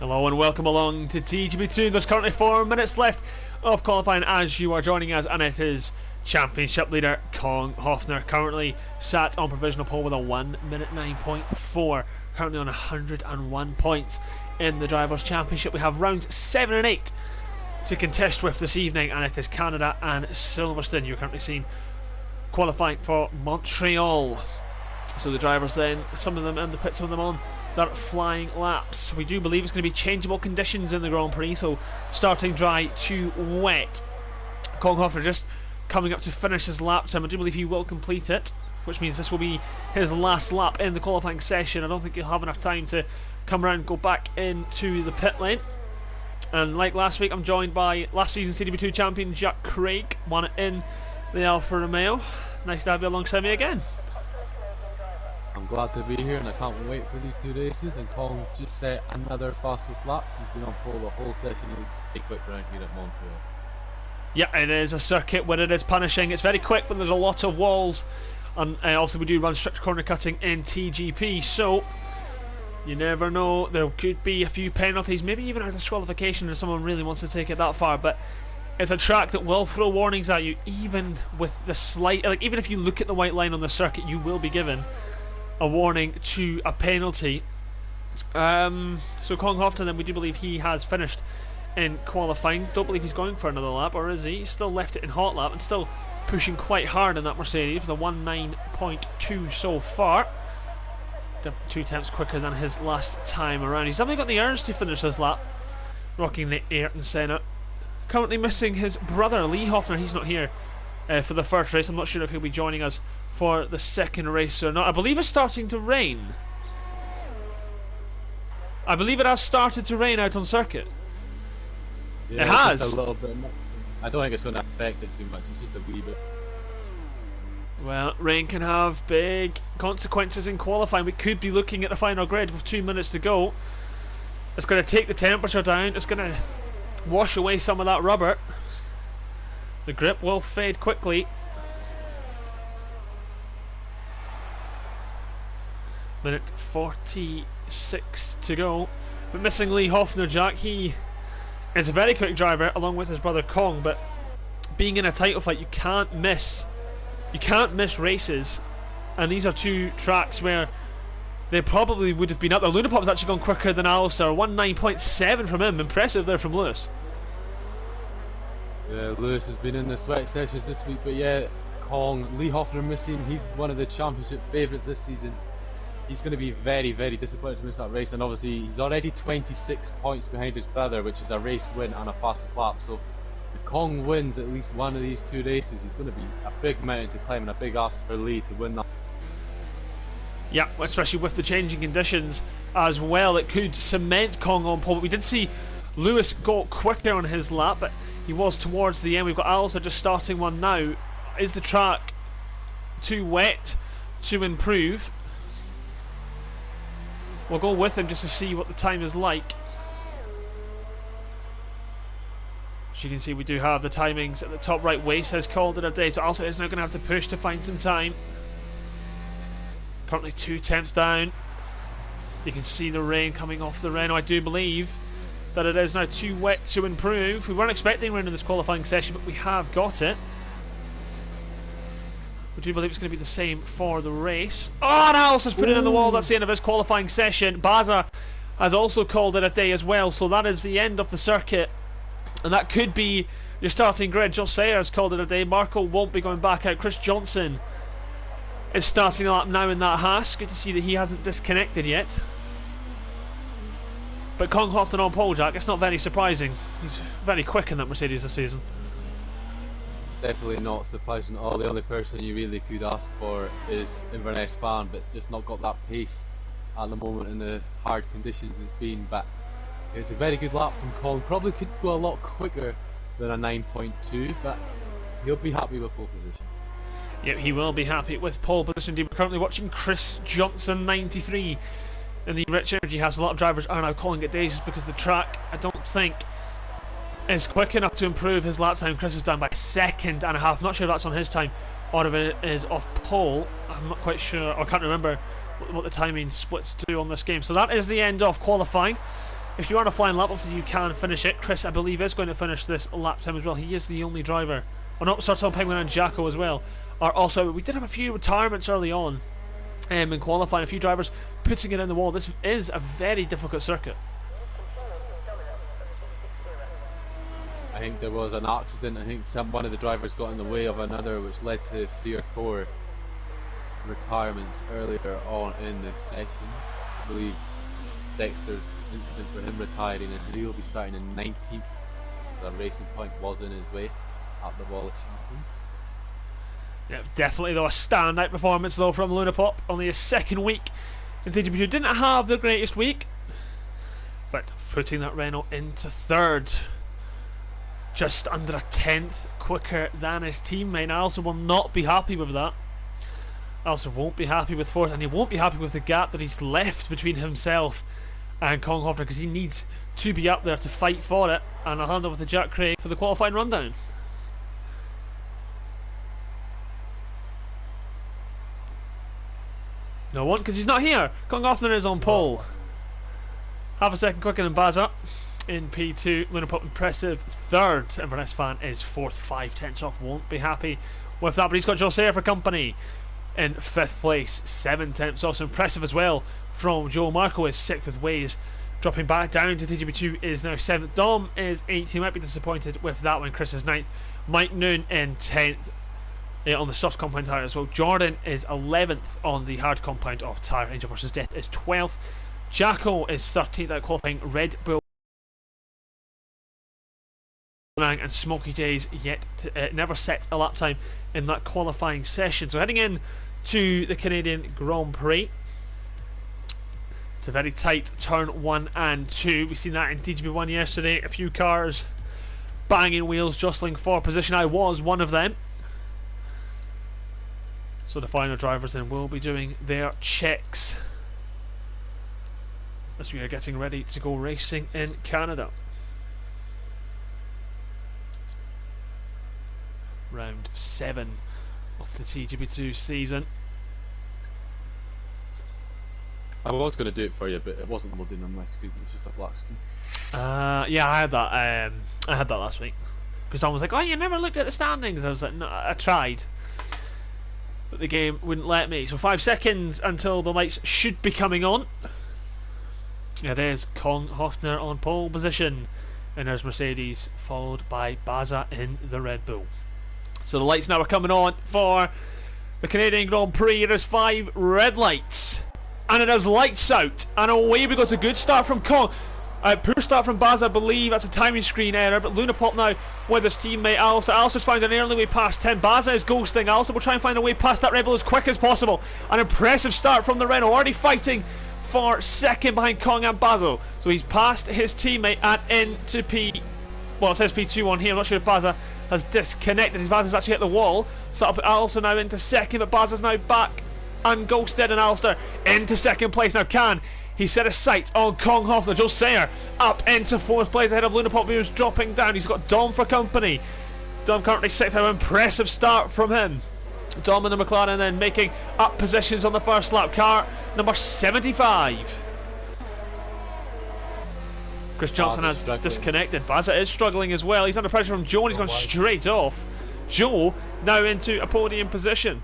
Hello and welcome along to TGP2. There's currently 4 minutes left of qualifying as you are joining us, and it is Championship leader Kong Hoffner currently sat on provisional pole with a 1 minute 9.4, currently on 101 points in the Drivers' Championship. We have rounds 7 and 8 to contest with this evening, and it is Canada and Silverstone. You're currently seeing qualifying for Montreal. So the drivers then, some of them in the pit, some of them on their flying laps. We do believe it's going to be changeable conditions in the Grand Prix, so starting dry to wet. Kong Hoffner just coming up to finish his lap time. I do believe he will complete it, which means this will be his last lap in the qualifying session. I don't think he'll have enough time to come around and go back into the pit lane. And like last week, I'm joined by last season's CDB2 champion Jack Craig, won it in the Alfa Romeo. Nice to have you alongside me again. I'm glad to be here and I can't wait for these two races, and Kong just set another fastest lap. He's been on pole the whole session. He's very quick round here at Montreal. Yeah, it is a circuit where it is punishing. It's very quick, but there's a lot of walls, and also we do run strict corner cutting in TGP, so you never know, there could be a few penalties, maybe even a disqualification if someone really wants to take it that far. But it's a track that will throw warnings at you, even with the slight, like even if you look at the white line on the circuit, you will be given a warning to a penalty. So Kong Hoffner, then, we do believe he has finished in qualifying. Don't believe he's going for another lap, or is he? He's still left it in hot lap and still pushing quite hard in that Mercedes, the 1.9.2 so far. 2 attempts quicker than his last time around. He's definitely got the urge to finish his lap, rocking the Ayrton Senna. Currently missing his brother Lee Hoffner. He's not here for the first race. I'm not sure if he'll be joining us for the second race or not. I believe it's starting to rain. I believe it has started to rain out on circuit. Yeah, it has. Just a little bit. I don't think it's going to affect it too much. It's just a wee bit. Well, rain can have big consequences in qualifying. We could be looking at the final grid with 2 minutes to go. It's going to take the temperature down. It's going to wash away some of that rubber. The grip will fade quickly. Minute 46 to go. But missing Lee Hoffner, Jack. He is a very quick driver along with his brother Kong, but being in a title fight, you can't miss races, and these are two tracks where they probably would have been up there. Luna Pop's actually gone quicker than Alistair. 1.9.7 from him. Impressive there from Lewis. Yeah, Lewis has been in the sweat sessions this week, but yeah, Kong, Lee Hoffner missing. He's one of the championship favourites this season. He's going to be very, very disappointed to miss that race, and obviously he's already 26 points behind his brother, which is a race win and a fastest lap. So if Kong wins at least one of these two races, he's going to be a big mountain to climb and a big ask for Lee to win that. Yeah, especially with the changing conditions as well. It could cement Kong on pole. But we did see Lewis go quicker on his lap, but he was towards the end. We've got Alistair just starting one now. Is the track too wet to improve? We'll go with him just to see what the time is like. As you can see, we do have the timings at the top right. Wace has called it a day, so Alistair is now going to have to push to find some time. Currently 2 attempts down. You can see the rain coming off the Renault. I do believe that it is now too wet to improve. We weren't expecting rain in this qualifying session, but we have got it. We do believe it's going to be the same for the race. Oh, and Alistair's put it in the wall. That's the end of his qualifying session. Baza has also called it a day as well, so that is the end of the circuit. And that could be your starting grid. Joe Sayers called it a day. Marco won't be going back out. Chris Johnson is starting a lap now in that Haas. Good to see that he hasn't disconnected yet. But Kong Hoffner on pole, Jack. It's not very surprising. He's very quick in that Mercedes this season. Definitely not surprising at all. The only person you really could ask for is Inverness Fan, but just not got that pace at the moment in the hard conditions it's been. But it's a very good lap from Kong. Probably could go a lot quicker than a 9.2, but he'll be happy with pole position. Yep, he will be happy with pole position. We're currently watching Chris Johnson 93 in the Rich Energy House. A lot of drivers are now calling it days because the track, I don't think, is quick enough to improve his lap time. Chris is down by 1.5 seconds. Not sure if that's on his time or if it is off pole. I'm not quite sure, or I can't remember what the timing splits do on this game. So that is the end of qualifying. if you are on a flying lap, obviously you can finish it. Chris, I believe, is going to finish this lap time as well. He is the only driver. Oh no, Tom Penguin and Jacko as well are also. We did have a few retirements early on in qualifying. A few drivers putting it in the wall. This is a very difficult circuit. I think there was an accident. I think one of the drivers got in the way of another, which led to 3 or 4 retirements earlier on in the session. I believe Dexter's incident for him retiring, and he'll be starting in 19th. The Racing Point was in his way at the Wall of Champions. Yeah, definitely though a standout performance though from Lunapop. Only his second week in TGP2. Didn't have the greatest week, but putting that Renault into third. Just under a tenth quicker than his teammate. I also will not be happy with that. I also won't be happy with fourth, and he won't be happy with the gap that he's left between himself and Kong Hofner, because he needs to be up there to fight for it. And I'll hand over to Jack Craig for the qualifying rundown. No one, because he's not here. Kong Hofner is on pole. Half a second quicker than Baza in P2. Lunapop impressive third. Inverness Fan is fourth, 5 tenths off. Won't be happy with that, but he's got Joel Sayer for company in 5th place, 7 tenths off. So impressive as well from Joe. Marco is 6th with Waze, dropping back down to TGP2 is now 7th. Dom is 8th. He might be disappointed with that one. Chris is 9th. Mike Noon in 10th on the soft compound tyre as well. Jordan is 11th on the hard compound of tyre. Angel versus Death is 12th. Jacko is 13th out qualifying. Red Bull and Smoky Days yet to, never set a lap time in that qualifying session. So heading in to the Canadian Grand Prix. It's a very tight turn 1 and 2. We've seen that in TGP1 yesterday. A few cars banging wheels, jostling for position. I was one of them. So the final drivers then will be doing their checks as we are getting ready to go racing in Canada. Round 7 of the TGP2 season. I was going to do it for you, but it wasn't loading on my screen. It was just a black screen. Yeah, I had that. I had that last week because Don was like, "Oh, you never looked at the standings." I was like, "No, I tried, but the game wouldn't let me." So 5 seconds until the lights should be coming on. It is Kong Hofner on pole position, and there's Mercedes followed by Baza in the Red Bull. So the lights now are coming on for the Canadian Grand Prix. It is 5 red lights, and it is lights out, and away we go. To good start from Kong. Poor start from Baz, I believe. That's a timing screen error, but Lunapop now with his teammate Alistair. Alistair's found an early way past 10. Baza is ghosting. Alistair will try and find a way past that Red Bull as quick as possible. An impressive start from the Renault, already fighting for second behind Kong and Bazo. So he's passed his teammate and into P. Well, it says P2 on here. I'm not sure if Baza has disconnected. His Baza's actually hit the wall. So up Alistair now into second, but Baza's now back and ghosted, and Alistair into second place. Now can he set a sight on Kong Hofner? Joe Sayer up into 4th place ahead of Lunapop, who's dropping down. He's got Dom for company. Dom currently 6th. An impressive start from him. Dom and the McLaren then making up positions on the first lap. Car number 75. Chris Johnson has disconnected. Baza is struggling as well. He's under pressure from Joe, and he's gone straight off. Joe now into a podium position.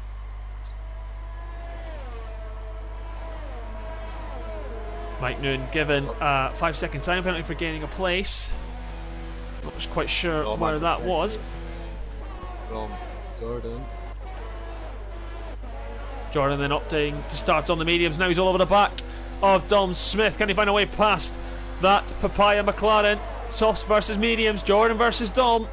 Mike Noon given a 5-second time penalty for gaining a place. Not quite sure where that was. From Jordan. Jordan then opting to start on the mediums. Now he's all over the back of Dom Smith. Can he find a way past that Papaya McLaren? Softs versus mediums. Jordan versus Dom.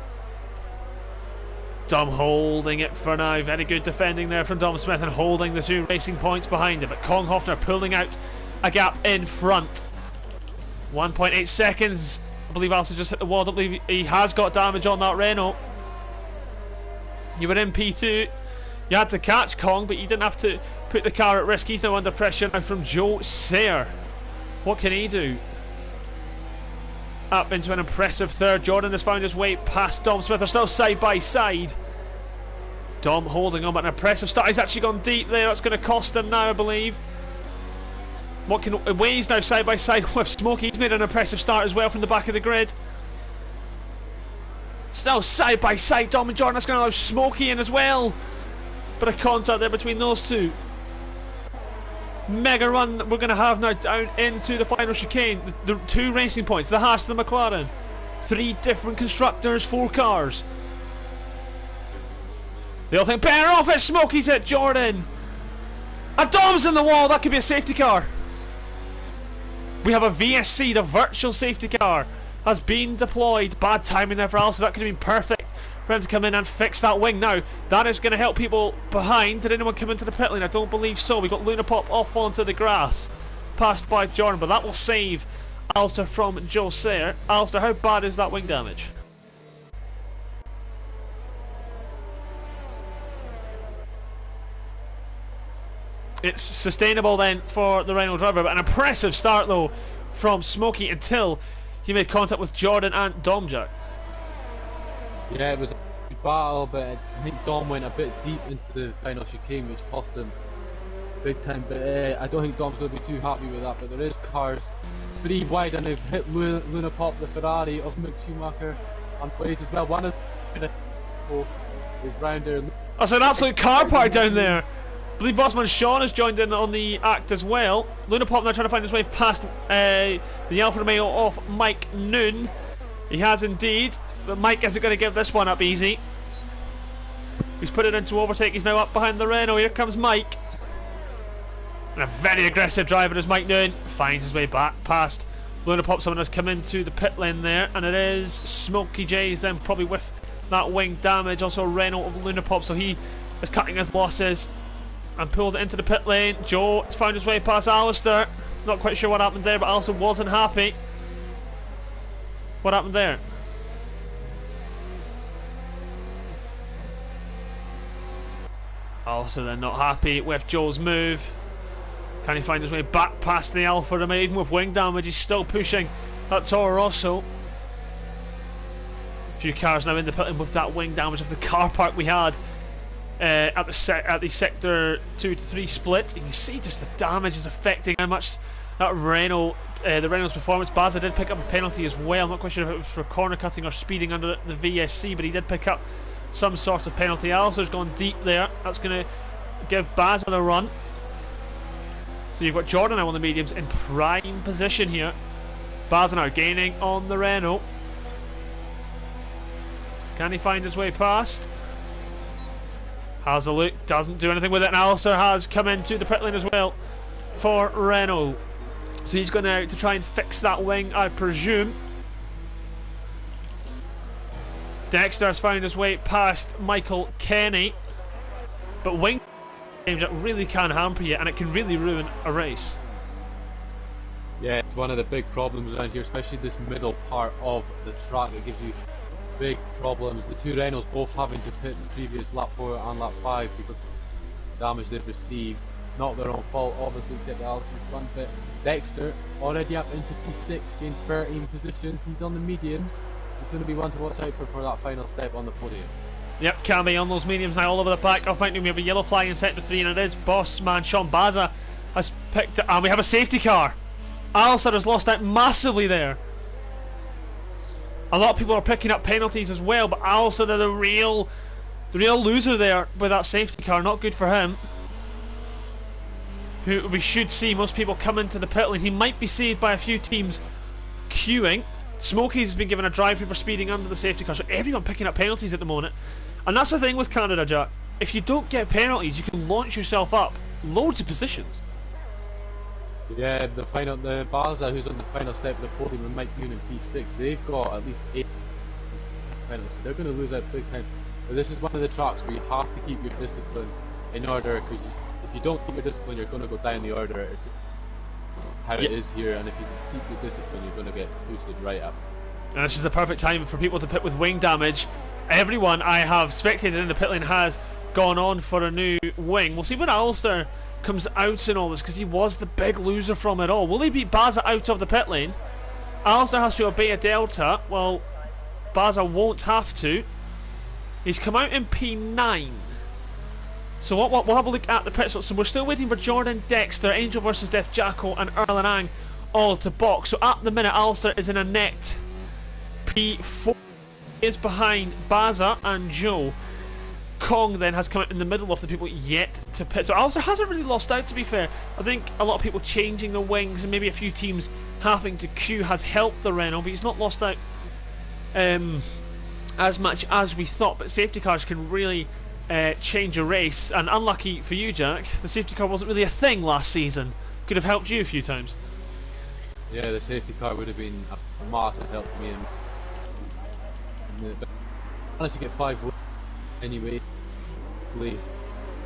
Dom holding it for now. Very good defending there from Dom Smith and holding the 2 racing points behind him. But Kong Hofner pulling out a gap in front. 1.8 seconds. I believe Alistair just hit the wall. I don't believe he has got damage on that Renault. You were in P2. You had to catch Kong, but you didn't have to put the car at risk. He's now under pressure now from Joe Sayer. What can he do? Up into an impressive third. Jordan has found his way past Dom Smith. They're still side by side. Dom holding on, but an impressive start. He's actually gone deep there. That's going to cost him now, I believe. Wade's now side by side with Smokey. He's made an impressive start as well from the back of the grid. Still side by side, Dom and Jordan. That's going to allow Smokey in as well. Bit of contact there between those two. Mega run that we're going to have now down into the final chicane. The two racing points, the Haas and the McLaren. 3 different constructors, 4 cars. They all think better off it. Smokey's hit Jordan. A Dom's in the wall. That could be a safety car. We have a VSC, the virtual safety car, has been deployed. Bad timing there for Al, so that could have been perfect for him to come in and fix that wing. Now, that is going to help people behind. Did anyone come into the pit lane? I don't believe so. We got Luna Pop off onto the grass, passed by Jordan, but that will save Alistair from Joe Sayer. Alistair, how bad is that wing damage? It's sustainable then for the Renault driver, but an impressive start though from Smokey until he made contact with Jordan and Domjack. Yeah, it was a good battle, but I think Dom went a bit deep into the final chicane, which cost him big time. But I don't think Dom's going to be too happy with that. But there is cars 3 wide, and they've hit Luna Pop, the Ferrari of Mick Schumacher, on place as well. One of them is round there. That's an absolute car park down there. I believe Bossman Sean has joined in on the act as well. Luna Pop now trying to find his way past the Alfa Romeo of Mike Noon. He has indeed, but Mike isn't going to give this one up easy. He's put it into overtake. He's now up behind the Renault. Here comes Mike. And a very aggressive driver as Mike Noon finds his way back past Luna Pop. Someone has come into the pit lane there, and it is Smokey J's then probably with that wing damage. Also Renault of Luna Pop, so he is cutting his losses and pulled it into the pit lane. Joe has found his way past Alistair. Not quite sure what happened there, but Alistair wasn't happy. What happened there? Alistair then not happy with Joe's move. Can he find his way back past the Alfa Romeo? Even with wing damage, he's still pushing that Toro Rosso. A few cars now in the pit lane with that wing damage of the car park we had at the sector 2 to 3 split. You can see just the damage is affecting how much that Renault, the Renault's performance. Baza did pick up a penalty as well. I'm not quite sure if it was for corner cutting or speeding under the VSC, but he did pick up some sort of penalty. Alistair's gone deep there. That's going to give Baza the run. So you've got Jordan now on the mediums in prime position here. Baza now gaining on the Renault. Can he find his way past? Has a look, doesn't do anything with it, and Alistair has come into the pit lane as well for Renault. So he's going to try and fix that wing, I presume. Dexter has found his way past Michael Kenny, but wing games that really can hamper you, and it can really ruin a race. Yeah, it's one of the big problems around here, especially this middle part of the track that gives you big problems. The 2 Renaults both having to pit the previous lap 4 and lap 5 because of the damage they've received. Not their own fault, obviously, except Alistair's front pit. Dexter already up into P6, gained 13 positions. He's on the mediums. He's going to be one to watch out for that final step on the podium. Yep, can be on those mediums now all over the back. Off Mike Noon, we have a yellow flag in sector 3, and it is boss man Sean Baza has picked it, and we have a safety car. Alistair has lost out massively there. A lot of people are picking up penalties as well, but Alistair the real loser there with that safety car. Not good for him. Who we should see most people come into the pit lane. He might be saved by a few teams queuing. Smokey's been given a drive-through for speeding under the safety car, so everyone picking up penalties at the moment. And that's the thing with Canada, Jack. If you don't get penalties, you can launch yourself up loads of positions. Yeah, the Baza, who's on the final step of the podium, and Mike Noon in P6, they've got at least 8 penalties, so they're going to lose out big time. But this is one of the tracks where you have to keep your discipline in order, because if you don't keep your discipline, you're going to go down the order. It's just how it is here, and if you keep your discipline, you're going to get boosted right up. And this is the perfect time for people to pit with wing damage. Everyone I have spectated in the pit lane has gone on for a new wing. We'll see when Alistair comes out in all this, because he was the big loser from it all. Will he beat Baza out of the pit lane? Alistair has to obey a delta. Well, Baza won't have to. He's come out in P9. So we'll have a look at the pit stops. So we're still waiting for Jordan, Dexter, Angel versus Death, Jacko and Erlen Ang all to box. So at the minute, Alistair is in a net P4, is behind Baza and Joe. Kong then has come out in the middle of the people yet to pit. So Alistair hasn't really lost out, to be fair. I think a lot of people changing the wings and maybe a few teams having to queue has helped the Renault, but he's not lost out as much as we thought. But safety cars can really change a race, and unlucky for you, Jack, the safety car wasn't really a thing last season. Could have helped you a few times. Yeah, the safety car would have been a massive help to me. Unless you get 5 anyway, hopefully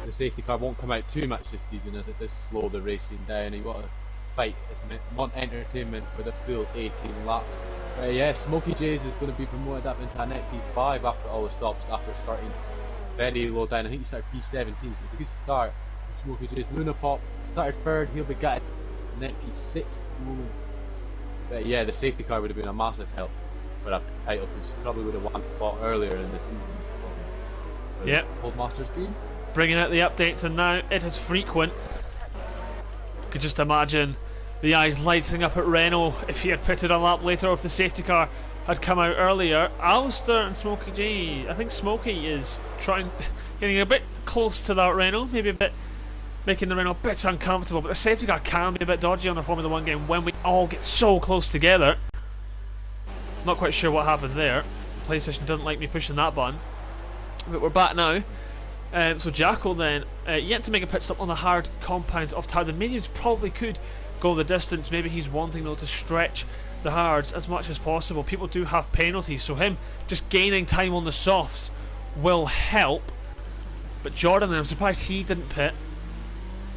the safety car won't come out too much this season, as it does slow the racing down. You want to fight, isn't it? Want entertainment for the full 18 laps. Yeah, Smokey J's is going to be promoted up into an net P5 after all the stops, after starting very low down. I think he started P17, so it's a good start. Smokey J's Luna Pop started third, he'll be gutted. Net P6 but yeah, the safety car would have been a massive help for a title, which probably would have won the spot earlier in the season if it wasn't for yep. Old Masters B. Bringing out the updates, and now it is frequent. Could just imagine the eyes lighting up at Renault if he had pitted a lap later, or if the safety car had come out earlier. Alistair and Smokey G. I think Smokey is getting a bit close to that Renault, maybe a bit making the Renault a bit uncomfortable, but the safety car can be a bit dodgy on the Formula 1 game when we all get so close together. Not quite sure what happened there. PlayStation didn't like me pushing that button. But we're back now. So Jacko then, yet to make a pit stop on the hard compound of Tau. The mediums probably could go the distance. Maybe he's wanting though to stretch the hards as much as possible. People do have penalties, so him just gaining time on the softs will help. But Jordan, I'm surprised he didn't pit.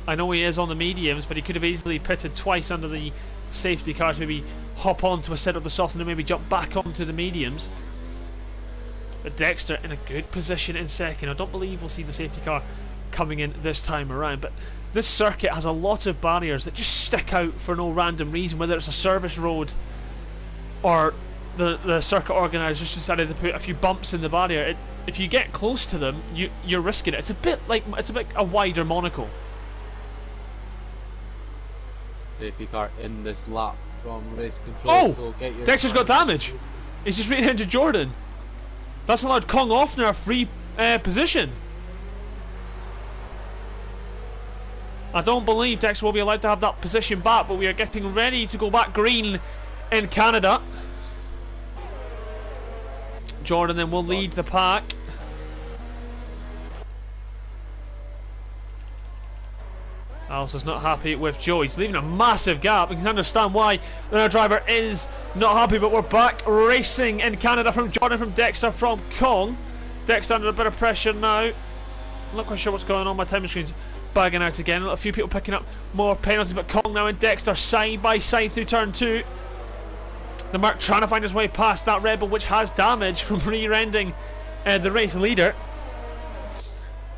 I know he is on the mediums, but he could have easily pitted twice under the safety cars, maybe hop onto a set of the softs and then maybe jump back onto the mediums. But Dexter in a good position in second. I don't believe we'll see the safety car coming in this time around, but this circuit has a lot of barriers that just stick out for no random reason, whether it's a service road or the circuit organisers just decided to put a few bumps in the barrier. If you get close to them, you're risking it. It's a bit like a wider Monaco. Safety car in this lap from race control. Oh! So get your Dexter's got damage. He's just reading into Jordan. That's allowed Kong Hoffner a free position. I don't believe Dexter will be allowed to have that position back, but we are getting ready to go back green in Canada. Jordan then will lead the pack. Alistair's not happy with Joe. He's leaving a massive gap. You can understand why the driver is not happy, but we're back racing in Canada from Jordan, from Dexter, from Kong. Dexter under a bit of pressure now. I'm not quite sure what's going on. My timing screen's bagging out again. A few people picking up more penalties, but Kong now and Dexter side by side through turn 2. The Merc trying to find his way past that Red Bull, which has damage from rear-ending the race leader.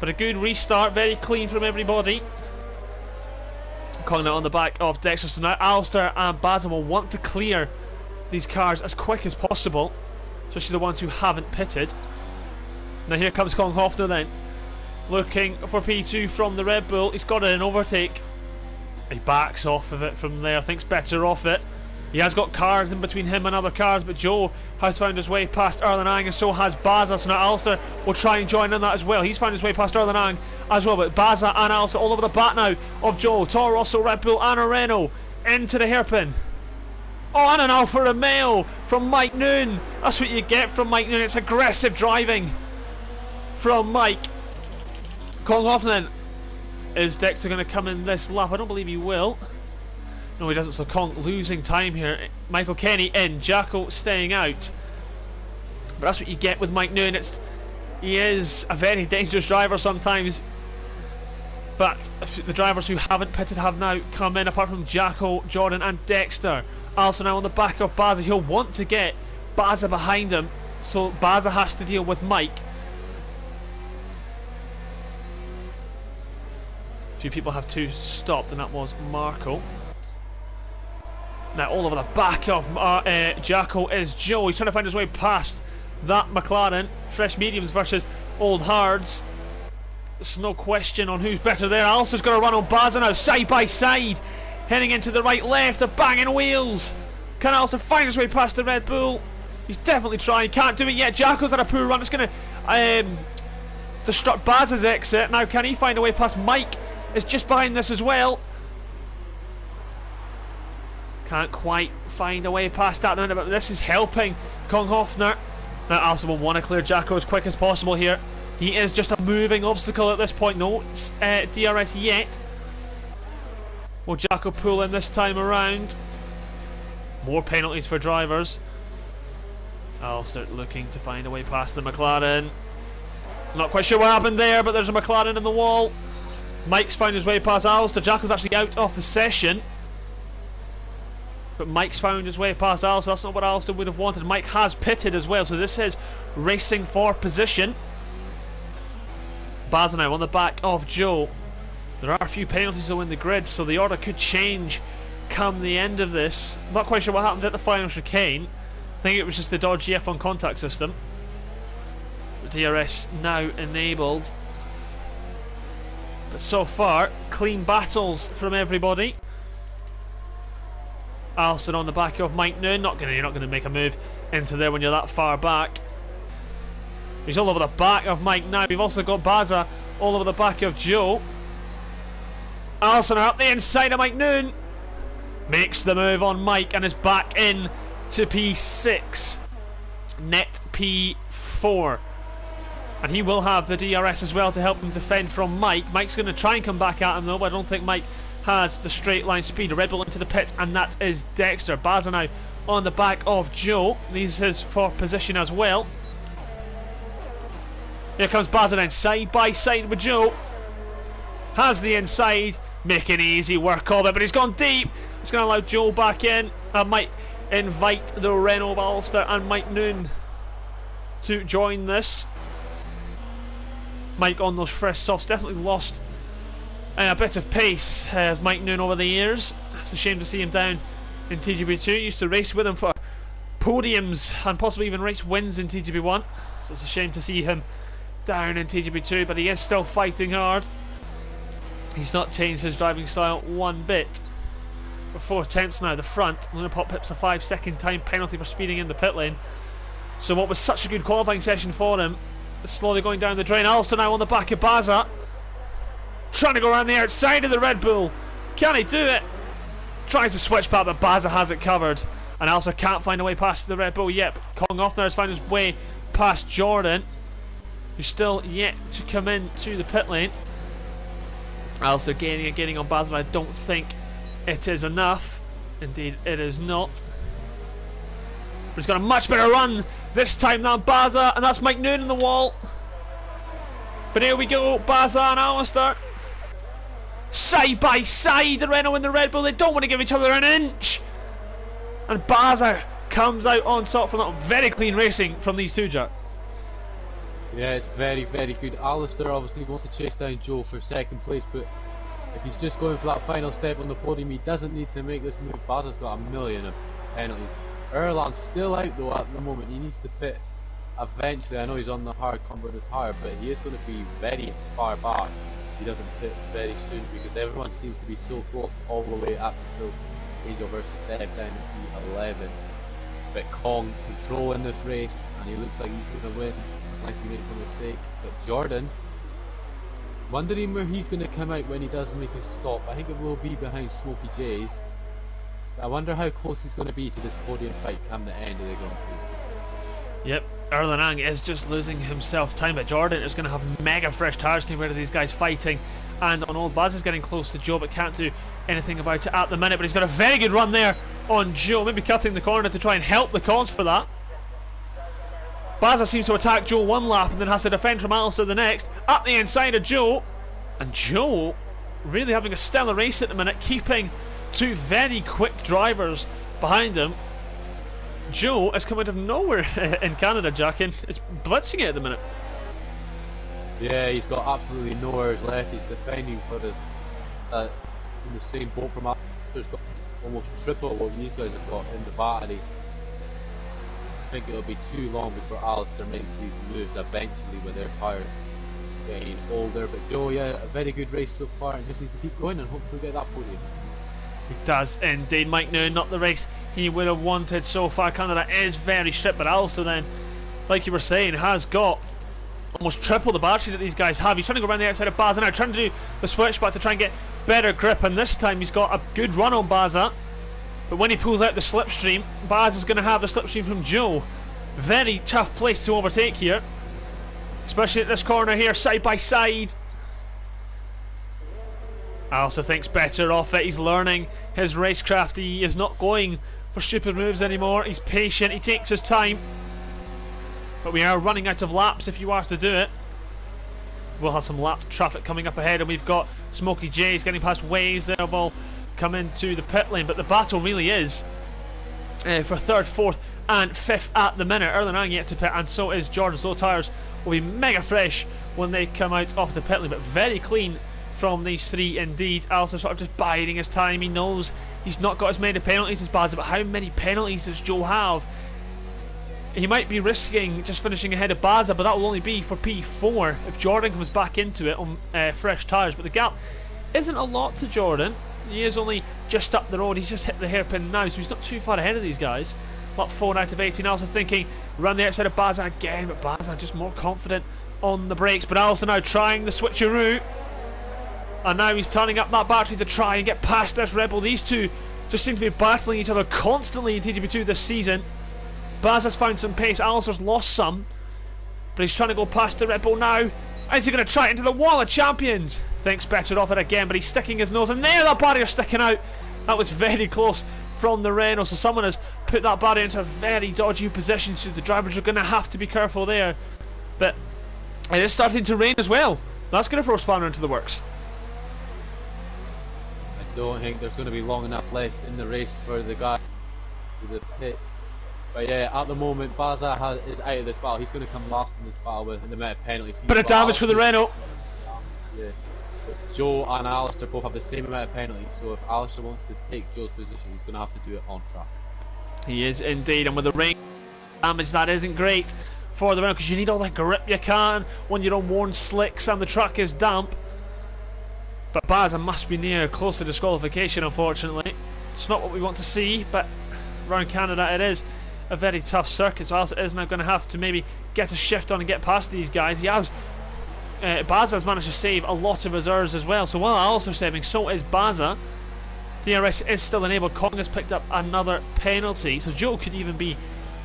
But a good restart, very clean from everybody. Kong now on the back of Dexter, so now Alistair and Baza will want to clear these cars as quick as possible, especially the ones who haven't pitted. Now here comes Kong Hoffner then, looking for P2 from the Red Bull. He's got an overtake. He backs off of it from there, thinks better off it. He has got cars in between him and other cars, but Joe has found his way past Erlen Ang, and so has Baza. So now Alistair will try and join in that as well. He's found his way past Erlen Ang as well, but Baza and Alistair all over the back now of Joe. Toro Rosso, Red Bull and a Renault into the hairpin. Oh, and an Alfa Romeo from Mike Noon. That's what you get from Mike Noon. It's aggressive driving from Mike. Kong Hoffman. Is Dexter going to come in this lap? I don't believe he will. No, he doesn't. So Kong losing time here. Michael Kenny in, Jacko staying out. But that's what you get with Mike Noon. He is a very dangerous driver sometimes. But the drivers who haven't pitted have now come in, apart from Jacko, Jordan and Dexter. Also now on the back of Baza. He'll want to get Baza behind him, so Baza has to deal with Mike. A few people have to stop, and that was Marco. Now all over the back of Jacko is Joe. He's trying to find his way past that McLaren. Fresh mediums versus old hards. There's no question on who's better there. Alistair's got to run on Baza now, side by side. Heading into the right left, they're banging wheels. Can Alistair find his way past the Red Bull? He's definitely trying, can't do it yet. Jacko's had a poor run, it's going to disrupt Baza's exit. Now can he find a way past Mike? Is just behind this as well. Can't quite find a way past that, but this is helping Kong Hofner. Now Alistair will want to clear Jacko as quick as possible here. He is just a moving obstacle at this point. No DRS yet. Will Jacko pull in this time around? More penalties for drivers. Alistair looking to find a way past the McLaren. Not quite sure what happened there, but there's a McLaren in the wall. Mike's found his way past Alistair. Jacko's actually out of the session. But Mike's found his way past Alistair. That's not what Alistair would have wanted. Mike has pitted as well, so this is racing for position. Baza now on the back of Joe. There are a few penalties though in the grid, so the order could change come the end of this. I'm not quite sure what happened at the final chicane. I think it was just the dodgy F1 contact system. The DRS now enabled. But so far, clean battles from everybody. Alistair on the back of Mike Noon. You're not going to make a move into there when you're that far back. He's all over the back of Mike now. We've also got Baza all over the back of Joe. Alistair up the inside of Mike Noon. Makes the move on Mike and is back in to P6. Net P4. And he will have the DRS as well to help him defend from Mike. Mike's going to try and come back at him though, but I don't think Mike has the straight line speed. A Red Bull into the pits, and that is Dexter. Baza now on the back of Joe. This is for position as well. Here comes Baza then, side by side with Joe. Has the inside, making easy work of it, but he's gone deep. It's going to allow Joe back in. I might invite the Renault Alistair and Mike Noon to join this. Mike on those fresh softs definitely lost a bit of pace as Mike Noon over the years. It's a shame to see him down in TGP2. Used to race with him for podiums and possibly even race wins in TGP1. So it's a shame to see him down in TGP2, but he is still fighting hard. He's not changed his driving style one bit. For 4 attempts now, the front. Lunapop pips a 5-second time penalty for speeding in the pit lane. So what was such a good qualifying session for him is slowly going down the drain. Alistair now on the back of Baza. Trying to go around the outside of the Red Bull. Can he do it? Tries to switch back, but Baza has it covered. And Alistair can't find a way past the Red Bull yet. But Kong Hofner has found his way past Jordan, who's still yet to come in to the pit lane. Alistair gaining on Baza, but I don't think it is enough. Indeed, it is not. But he's got a much better run this time than Baza, and that's Mike Noon in the wall. But here we go, Baza and Alistair. Side by side, the Renault and the Red Bull. They don't want to give each other an inch. And Baza comes out on top from that. Very clean racing from these two, Jack. Yeah, it's very, very good. Alistair obviously wants to chase down Joe for second place, but if he's just going for that final step on the podium, he doesn't need to make this move. Baza's got a million of penalties. Erland's still out though at the moment. He needs to pit eventually. I know he's on the hard converted tire, but he is going to be very far back if he doesn't pit very soon, because everyone seems to be so close all the way up until Angel versus Dev down in P11. But Kong controlling this race, and he looks like he's going to win unless he makes a mistake. But Jordan, wondering where he's going to come out when he does make a stop. I think it will be behind Smokey J's. I wonder how close he's going to be to this podium fight come the end of the Grand Prix. Yep, Erlen Ang is just losing himself time, but Jordan is going to have mega fresh tires compared to these guys fighting. And on old Baz is getting close to Joe, but can't do anything about it at the minute. But he's got a very good run there on Joe, maybe cutting the corner to try and help the cause for that. Baza seems to attack Joe one lap and then has to defend from Alistair the next. Up the inside of Joe, and Joe really having a stellar race at the minute, keeping two very quick drivers behind him. Joe has come out of nowhere in Canada, Jack, and is blitzing it at the minute. Yeah, he's got absolutely nowhere left. He's defending for the in the same boat from Alistair's got almost triple what these guys have got in the battery. I think it'll be too long before Alistair makes these moves eventually when they're tired. getting older. But Joe, yeah, a very good race so far, and just needs to keep going and hopefully get that podium. He does indeed. Mike Noonan, not the race he would have wanted so far. Canada is very stripped, but also then, like you were saying, has got almost triple the battery that these guys have. He's trying to go around the outside of Baza now, trying to do the switch back to try and get better grip, and this time he's got a good run on Baza. But when he pulls out the slipstream, Baza's going to have the slipstream from Joe. Very tough place to overtake here, especially at this corner here, side by side. I also think's better off it. He's learning his racecraft. He is not going for stupid moves anymore. He's patient, he takes his time. But we are running out of laps if you are to do it. We'll have some lap traffic coming up ahead, and we've got Smokey J's getting past Waze. They'll come into the pit lane, but the battle really is for third, fourth and fifth at the minute. Erlen yet to pit, and so is Jordan. So tyres will be mega fresh when they come out of the pit lane, but very clean from these three indeed. Also sort of just biding his time. He knows he's not got as many penalties as Baza, but how many penalties does Joe have? He might be risking just finishing ahead of Baza, but that will only be for P4 if Jordan comes back into it on fresh tyres. But the gap isn't a lot to Jordan. He is only just up the road. He's just hit the hairpin now, so he's not too far ahead of these guys. Lap 4 out of 18. Also thinking run the outside of Baza again, but Baza just more confident on the brakes. But also now trying the switcheroo, and now he's turning up that battery to try and get past this Rebel. These two just seem to be battling each other constantly in TGP2 this season. Baza's found some pace, Alistair's lost some, but he's trying to go past the Rebel now. Is he going to try it into the wall of champions? Thinks better off it again, but he's sticking his nose, and there that barrier's sticking out. That was very close from the Renault, so someone has put that barrier into a very dodgy position, so the drivers are going to have to be careful there. But it is starting to rain as well. That's going to throw a spanner into the works. I don't think there's going to be long enough left in the race for the guy to the pits. But yeah, at the moment, Baza is out of this battle. He's going to come last in this battle with the amount of penalties. Bit of damage for the Renault. Yeah. But Joe and Alistair both have the same amount of penalties, so if Alistair wants to take Joe's position, he's going to have to do it on track. He is indeed, and with the rain damage, that isn't great for the Renault, because you need all that grip you can when you're on worn slicks and the track is damp. But Baza must be near close to disqualification, unfortunately. It's not what we want to see, but around Canada it is a very tough circuit, so Alistair is now going to have to maybe get a shift on and get past these guys. He has Baza has managed to save a lot of reserves as well, so while Alistair's saving, so is Baza. DRS is still enabled. Kong has picked up another penalty, so Joe could even be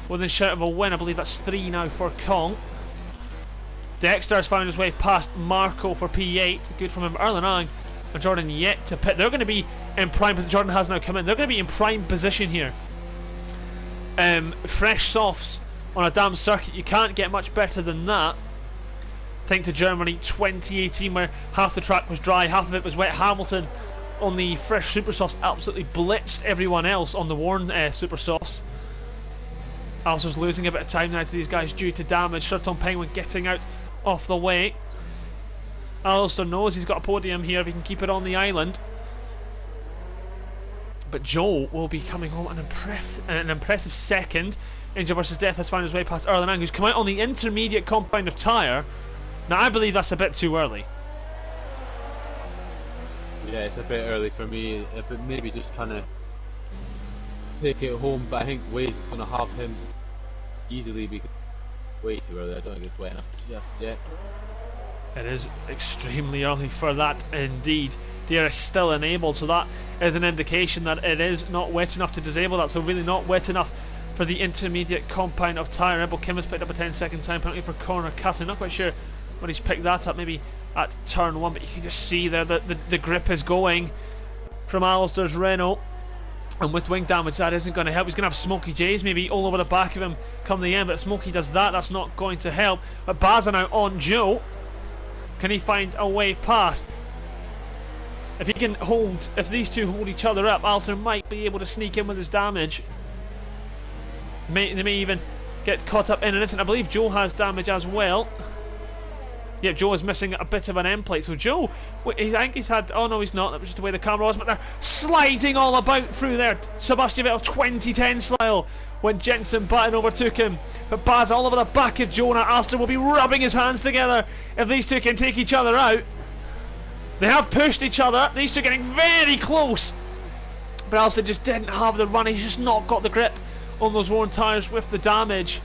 within shout of a win. I believe that's 3 now for Kong. Dexter has found his way past Marco for P8. Good from him. Erlen and Jordan yet to pit. They're going to be in prime position. Jordan has now come in. They're going to be in prime position here. Fresh softs on a damn circuit. You can't get much better than that. Think to Germany 2018, where half the track was dry, half of it was wet. Hamilton on the fresh super softs absolutely blitzed everyone else on the worn super softs. Alistair's losing a bit of time now to these guys due to damage. Shirton Penguin getting out off the way. Alistair knows he's got a podium here if he can keep it on the island. But Joe will be coming home an impressive second. Angel vs Death has found his way past Erlen, who's come out on the intermediate compound of tyre. Now I believe that's a bit too early. Yeah, it's a bit early for me, but maybe just trying to take it home. But I think Waze is going to have him easily because way too early. I don't think it's wet enough just yet. It is extremely early for that indeed. The air is still enabled, so that is an indication that it is not wet enough to disable that. So really not wet enough for the intermediate compound of tyre. Rebel Kim has picked up a 10-second time penalty for corner casting. Not quite sure when he's picked that up, maybe at turn 1, but you can just see there that the grip is going from Alistair's Renault, and with wing damage that isn't going to help. He's going to have Smokey J's maybe all over the back of him come the end, but if Smokey does that, that's not going to help. But Baza now on Joe. Can he find a way past? If he can hold, if these two hold each other up, Alistair might be able to sneak in with his damage. They may even get caught up in an instant. I believe Joe has damage as well. Yeah, Joe is missing a bit of an end plate. So Joe, I think he's had... Oh no, he's not. That was just the way the camera was. But they're sliding all about through there. Sebastian Vettel 2010 style when Jenson Button overtook him. But Baz all over the back of Joe, and Alistair will be rubbing his hands together if these two can take each other out. They have pushed each other. These two are getting very close. But Alistair just didn't have the run. He's just not got the grip on those worn tyres with the damage.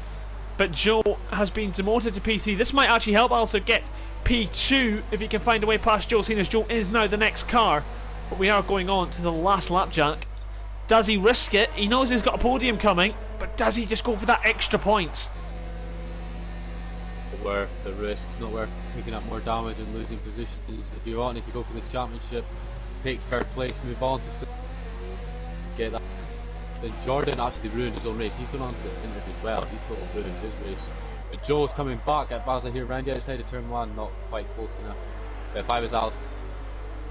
But Joe has been demoted to P3. This might actually help Alistair get P2 if he can find a way past Joe, seeing as Joe is now the next car. But we are going on to the last lap, Jack. Does he risk it? He knows he's got a podium coming, but does he just go for that extra points? Not worth the risk, not worth picking up more damage and losing positions. If you wanted to go for the championship, take third place, move on to get that. Then Jordan actually ruined his own race. He's gone on to the interview as well. He's totally ruined his race. But Joe's coming back at Baza here around the outside of turn 1, not quite close enough. But if I was Alistair,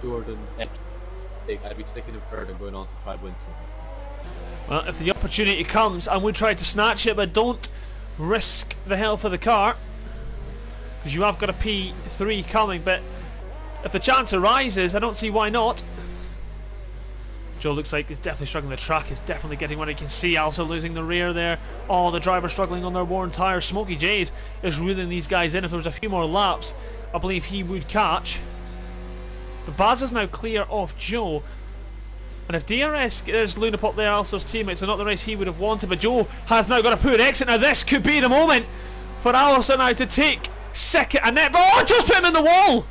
Jordan, I'd be sticking in third and going on to try and win something. Well, if the opportunity comes, I would try to snatch it, but don't risk the health of the car, because you have got a P3 coming. But if the chance arises, I don't see why not. Joe looks like he's definitely struggling. The track is definitely getting what he can see. Also losing the rear there. Oh, the driver struggling on their worn tyres. Smokey J's is reeling these guys in. If there was a few more laps, I believe he would catch. But Baz is now clear of Joe. And if DRS, there's Lunapop there, Alistair's teammate, so not the race he would have wanted. But Joe has now got a poor exit. Now this could be the moment for Alistair now to take second. And then, oh, Joe's put him in the wall.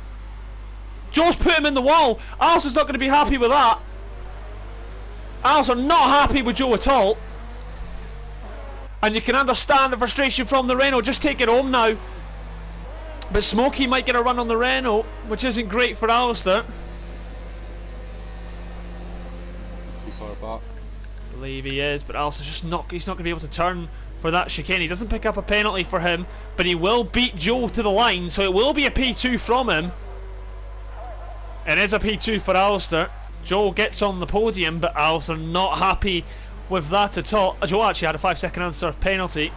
Joe's put him in the wall. Alistair's not going to be happy with that. Alistair not happy with Joe at all. And you can understand the frustration from the Renault. Just take it home now. But Smokey might get a run on the Renault, which isn't great for Alistair. He's too far back. I believe he is, but Alistair's just not, he's not going to be able to turn for that chicane. He doesn't pick up a penalty for him, but he will beat Joe to the line, so it will be a P2 from him. It is a P2 for Alistair. Joe gets on the podium, but Alistair not happy with that at all. Joe actually had a 5-second unserved penalty,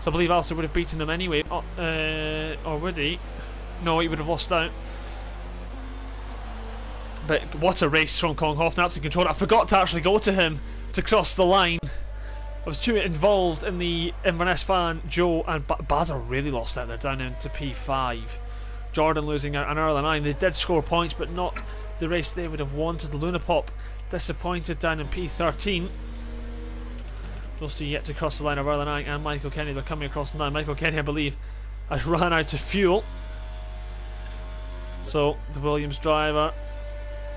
so I believe Alistair would have beaten him anyway. Or would he? No, he would have lost out. But what a race from Colin Hoffner, absolutely controlled. I forgot to actually go to him to cross the line. I was too involved in the Inverness fan. Joe and Baza really lost out. They're down into P5. Jordan losing out an early 9. They did score points, but not the race they would have wanted. Lunapop disappointed down in P13. Those two yet to cross the line of early 9, and Michael Kenny, they're coming across now. Michael Kenny, I believe, has run out of fuel. So the Williams driver,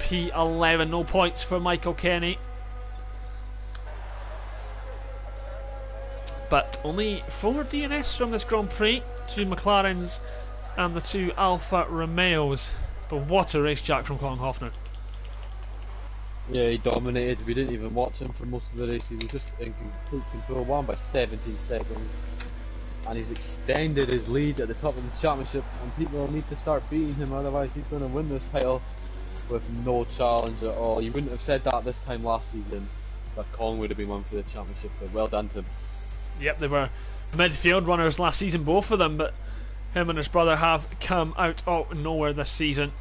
P11, no points for Michael Kenny. But only 4 DNFs from this Grand Prix, 2 McLarens and the 2 Alfa Romeos. But what a race, Jack, from Colin Hoffner. Yeah, he dominated. We didn't even watch him for most of the race. He was just in complete control, won by 17 seconds. And he's extended his lead at the top of the championship, and people will need to start beating him, otherwise he's going to win this title with no challenge at all. You wouldn't have said that this time last season, that Colin would have been one for the championship, but well done to him. Yep, they were midfield runners last season, both of them, but him and his brother have come out of nowhere this season.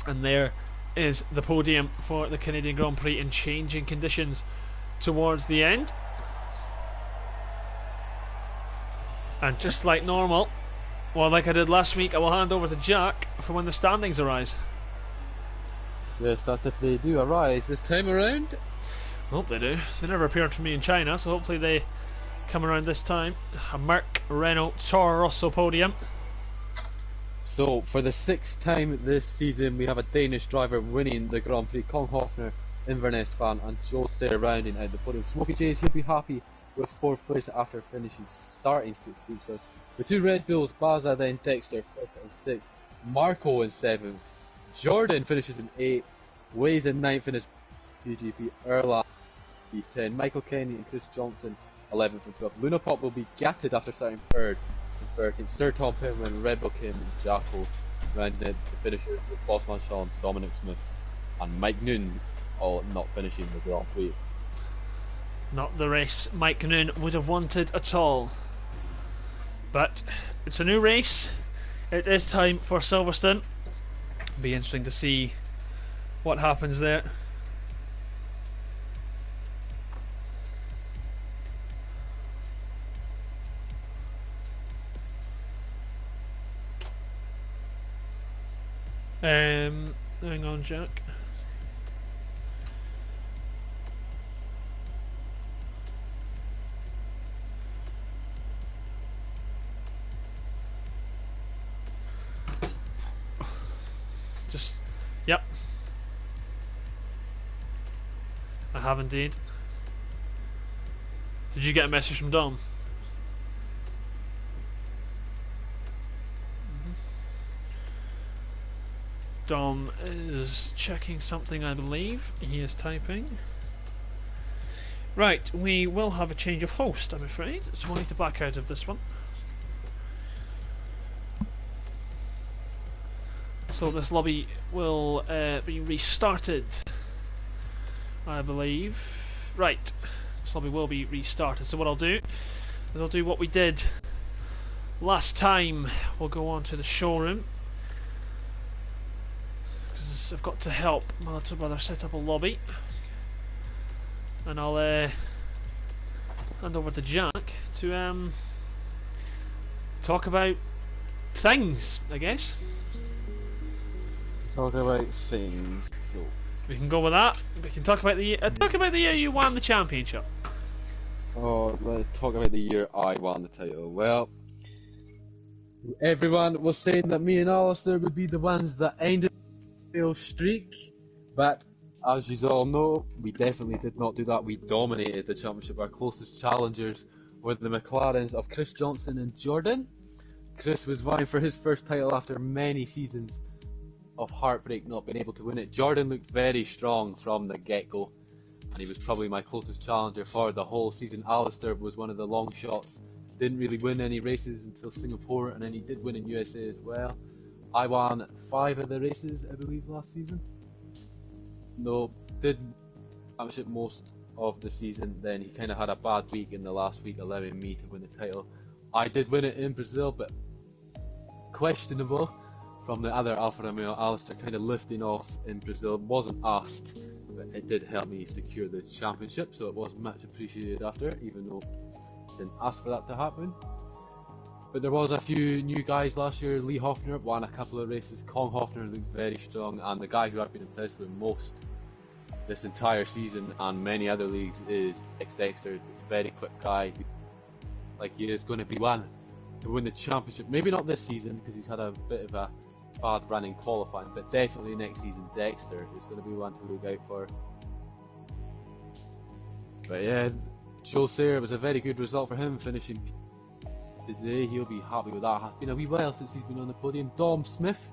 And there is the podium for the Canadian Grand Prix in changing conditions towards the end. And just like normal, well, like I did last week, I will hand over to Jack for when the standings arise. Yes, that's if they do arise this time around. I hope they do. They never appeared for me in China, so hopefully they come around this time. A Merc, Renault, Toro Rosso podium. So, for the 6th time this season, we have a Danish driver winning the Grand Prix. Colin Hoffner, Inverness fan, and Joe Stair rounding out the podium. Smokey J's, he'll be happy with 4th place after starting 16th. So, the 2 Red Bulls, Baza, then Dexter, 5th and 6th. Marco in 7th. Jordan finishes in 8th. Waze in 9th in his TGP. Erla P10. Michael Kenny and Chris Johnson 11th and 12th. Lunapop will be gutted after starting 3rd and 13th. Sir Tom Penman, Red Bull Kim and Jacko rounded the finishers with Bossman Sean, Dominic Smith and Mike Noon all not finishing the Grand Prix. Not the race Mike Noon would have wanted at all. But it's a new race. It is time for Silverstone. Be interesting to see what happens there. Hang on, Jack. Just, yep. I have indeed. Did you get a message from Dom? Dom is checking something, I believe. He is typing. Right, we will have a change of host, I'm afraid, so we'll need to back out of this one. So this lobby will be restarted, I believe. Right, this lobby will be restarted. So what I'll do is I'll do what we did last time. We'll go on to the showroom, because I've got to help my little brother set up a lobby. And I'll hand over to Jack to talk about things, I guess. Talk about things. So We can go with that. We can talk about the year you won the championship. oh, let's talk about the year I won the title. Well, everyone was saying that me and Alistair would be the ones that ended the streak, but as you all know, we definitely did not do that. We dominated the championship. Our closest challengers were the McLarens of Chris Johnson and Jordan. Chris was vying for his first title after many seasons of heartbreak not being able to win it. Jordan looked very strong from the get-go, and he was probably my closest challenger for the whole season. Alistair was one of the long shots, didn't really win any races until Singapore, and then he did win in USA as well. I won 5 of the races, I believe, last season. No, did championship most of the season. Then he kind of had a bad week in the last week, allowing me to win the title. I did win it in Brazil, but questionable from the other Alfa Romeo. Alistair kind of lifting off in Brazil, wasn't asked, but it did help me secure the championship, so it was much appreciated after, even though I didn't ask for that to happen. But there was a few new guys last year. Lee Hoffner won a couple of races. Kong Hoffner looked very strong, and the guy who I've been impressed with most this entire season and many other leagues is X Dexter. Very quick guy, like he is going to be one to win the championship. Maybe not this season because he's had a bit of a bad run in qualifying, but definitely next season Dexter is going to be one to look out for. But yeah, Joe Sayer was a very good result for him, finishing today. He'll be happy with that. It's been a wee while since he's been on the podium. Dom Smith,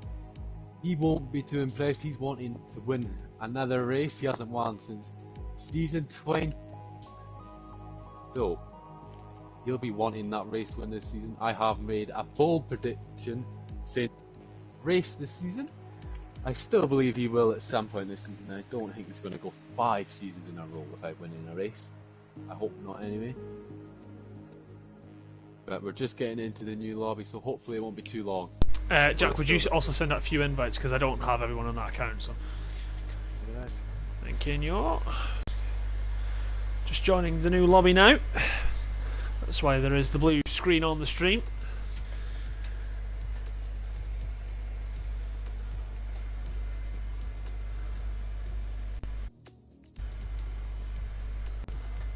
he won't be too impressed. He's wanting to win another race. He hasn't won since season 20. So he'll be wanting that race win this season. I have made a bold prediction saying race this season. I still believe he will at some point this season. I don't think he's going to go 5 seasons in a row without winning a race. I hope not anyway. But we're just getting into the new lobby, so hopefully it won't be too long. Jack, would you also send out a few invites, because I don't have everyone on that account. So, thank you. Just joining the new lobby now. That's why there is the blue screen on the stream.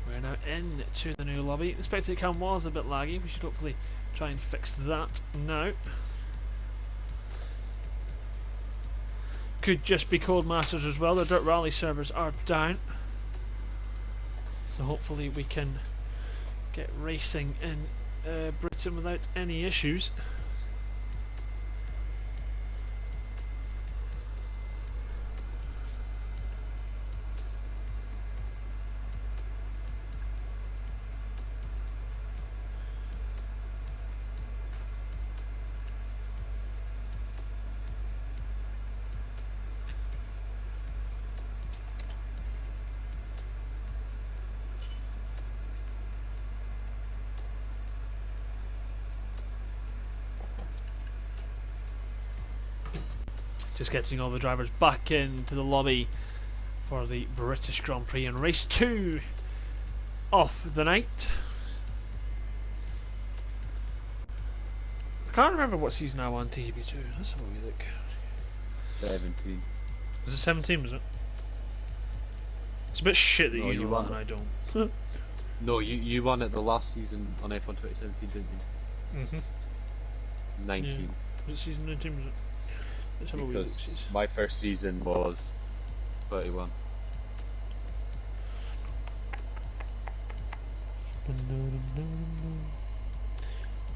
We're now into the new lobby. The spectator cam was a bit laggy. We should hopefully try and fix that now. Could just be Codemasters as well. The Dirt Rally servers are down, so hopefully we can get racing in Britain without any issues. Just getting all the drivers back into the lobby for the British Grand Prix and race 2 of the night. I can't remember what season I won TGP2. Let's have a wee look. 17. Was it 17, was it? It's a bit shit that No, you you won won. and I don't. No, you won it the last season on F1 2017, didn't you? 19. Yeah. Was it season 19, was it? Let's have a wee look. Because my first season was 31.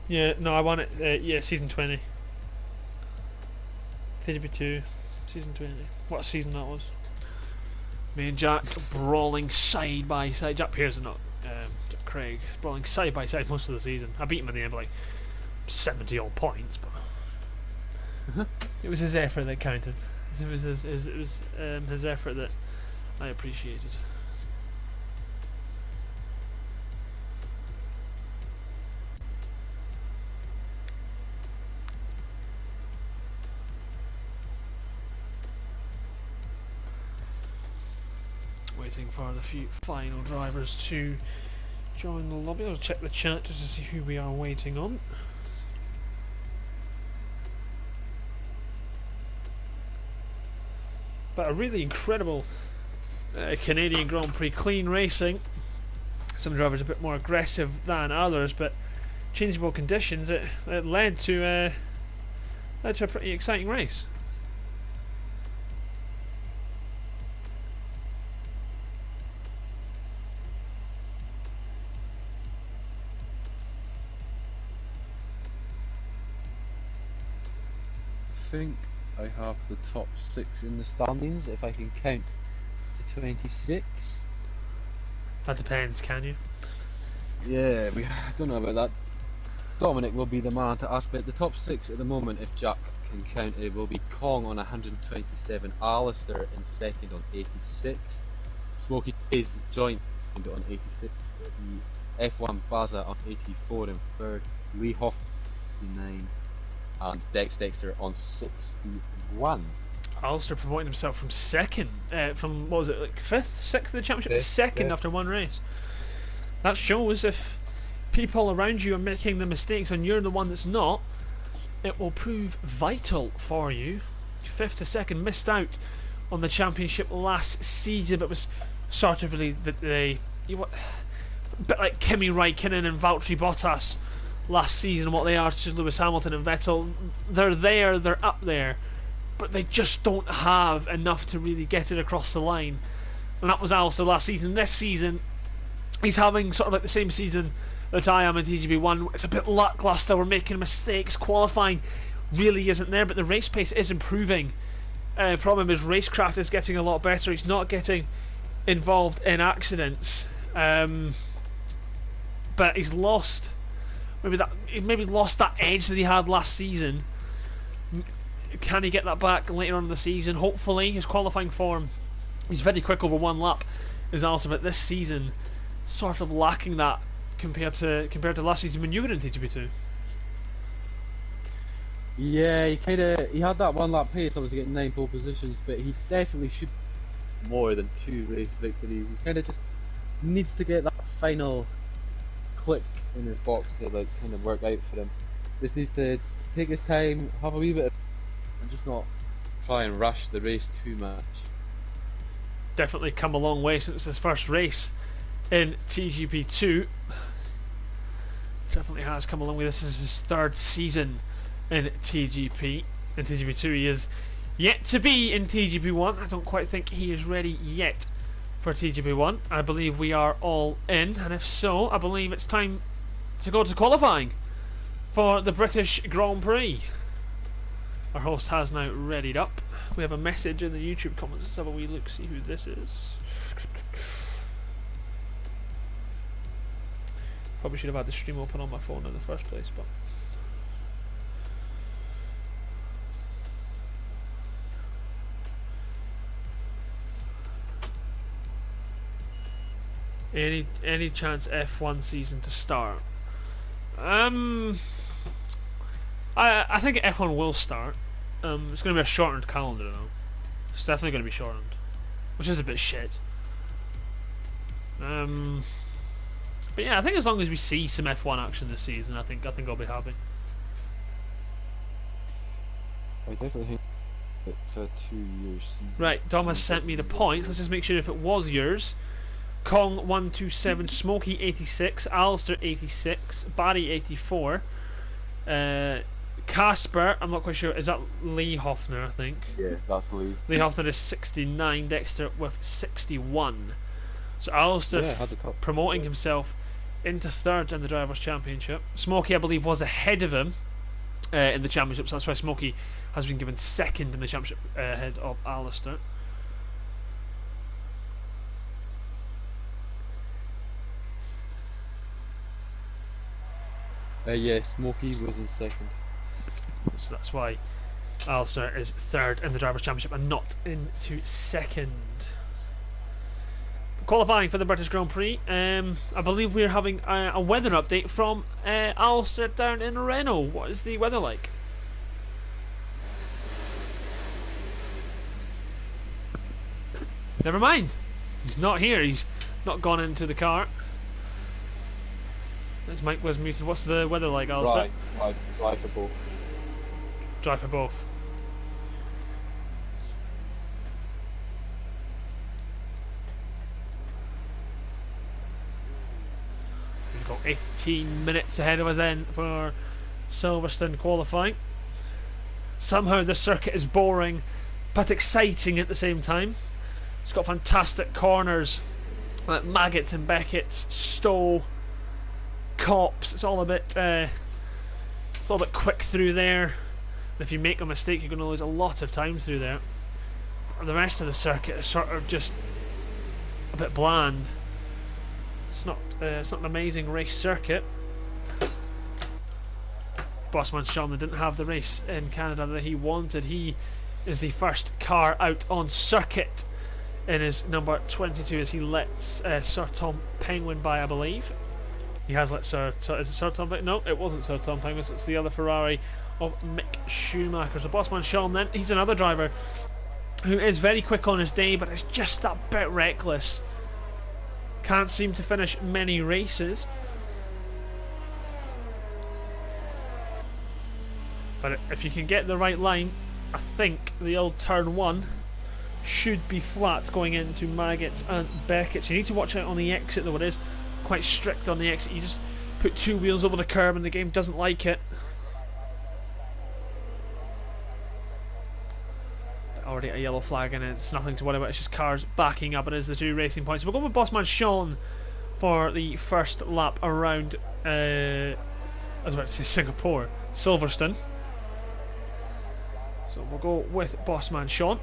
Yeah, no, I won it. Yeah, season 20. TGP2, season 20. What season that was? Me and Jack brawling side by side. Jack Pearson, not Jack Craig, brawling side by side most of the season. I beat him in the end by like 70 odd points, but it was his effort that counted. It was his effort that I appreciated. Waiting for the few final drivers to join the lobby. I'll check the chat just to see who we are waiting on. But a really incredible Canadian Grand Prix, clean racing. Some drivers a bit more aggressive than others, but changeable conditions. It led to a pretty exciting race. I think I have the top 6 in the standings, if I can count to 26. That depends, can you? Yeah, I don't know about that. Dominic will be the man to ask, but the top 6 at the moment, if Jack can count it, will be Kong on 127, Alistair in second on 86, Smokey is joint on 86, the F1 Baza on 84 in third, Lee Hoff 89, and Dex Dexter on 61. Alistair promoting himself from second, from what was it, like 5th, 6th of the championship, Fifth, second yeah. after one race. That shows if people around you are making the mistakes and you're the one that's not, it will prove vital for you. 5th to 2nd, missed out on the championship last season, but was sort of really a bit like Kimi Raikkonen and Valtteri Bottas last season, what they are to Lewis Hamilton and Vettel. They're there, they're up there, but they just don't have enough to really get it across the line. And that was Alistair last season. This season, he's having sort of like the same season that I am in TGP1. It's a bit lackluster, we're making mistakes, qualifying really isn't there, but the race pace is improving from him. His racecraft is getting a lot better, he's not getting involved in accidents, but he's lost maybe lost that edge that he had last season. Can he get that back later on in the season? Hopefully. His qualifying form, he's very quick over one lap, is also, but this season sort of lacking that compared to last season when you were in TGP2. Yeah, he had that one lap pace, obviously getting 9 pole positions, but he definitely should more than 2 race victories. He kind of just needs to get that final click in his box to like kind of work out for him. Just needs to take his time, have a wee bit of, and just not try and rush the race too much. Definitely come a long way since his first race in TGP2. Definitely has come a long way. This is his 3rd season in TGP. In TGP2 he is yet to be in TGP1. I don't quite think he is ready yet for TGP1. I believe we are all in, and if so, I believe it's time to go to qualifying for the British Grand Prix. Our host has now readied up. We have a message in the YouTube comments. Let's have a wee look, see who this is. Probably should have had the stream open on my phone in the first place, but any chance F1 season to start? I think F1 will start. It's going to be a shortened calendar though. It's definitely going to be shortened, which is a bit shit. But yeah, I think as long as we see some F1 action this season, I think I'll be happy. I definitely think it's a 2-year season. Right, Dom has sent me the points. Let's just make sure if it was yours. Kong 127, Smokey 86, Alistair 86, Barry 84, Casper, I'm not quite sure, is that Lee Hoffner, I think? Yeah, that's Lee. Lee Hoffner is 69, Dexter with 61. So Alistair promoting himself into third in the Drivers' Championship. Smokey, I believe, was ahead of him in the Championship, so that's why Smokey has been given second in the Championship ahead of Alistair. Yeah, Smokey was in second. So that's why Alistair is third in the Drivers' Championship and not into second. Qualifying for the British Grand Prix, I believe we're having a weather update from Alistair down in Renault. What is the weather like? Never mind. He's not here. He's not gone into the car. His mic was muted. What's the weather like, Alistair? Dry for both. Dry for both. We've got 18 minutes ahead of us then for Silverstone qualifying. Somehow this circuit is boring but exciting at the same time. It's got fantastic corners like Maggots and Beckett's, Stowe, Copse. It's all a bit quick through there. And if you make a mistake, you're going to lose a lot of time through there. The rest of the circuit is sort of just a bit bland. It's not an amazing race circuit. Bossman Sean didn't have the race in Canada that he wanted. He is the first car out on circuit in his number 22 as he lets Sir Tom Penguin by, I believe. He has let is it Sir Tom Penguin? No, it wasn't Sir Tom Penguin, it's the other Ferrari of Mick Schumacher. So Bossman Sean then, he's another driver who is very quick on his day, but is just that bit reckless. Can't seem to finish many races. But if you can get the right line, I think the old turn 1 should be flat going into Maggots and Beckett's. You need to watch out on the exit though. It is quite strict on the exit. You just put 2 wheels over the curb and the game doesn't like it. Already a yellow flag and it's nothing to worry about. It's just cars backing up. It is the 2 racing points. We'll go with Bossman Sean for the first lap around I was about to say Singapore, Silverstone. So we'll go with Bossman Sean.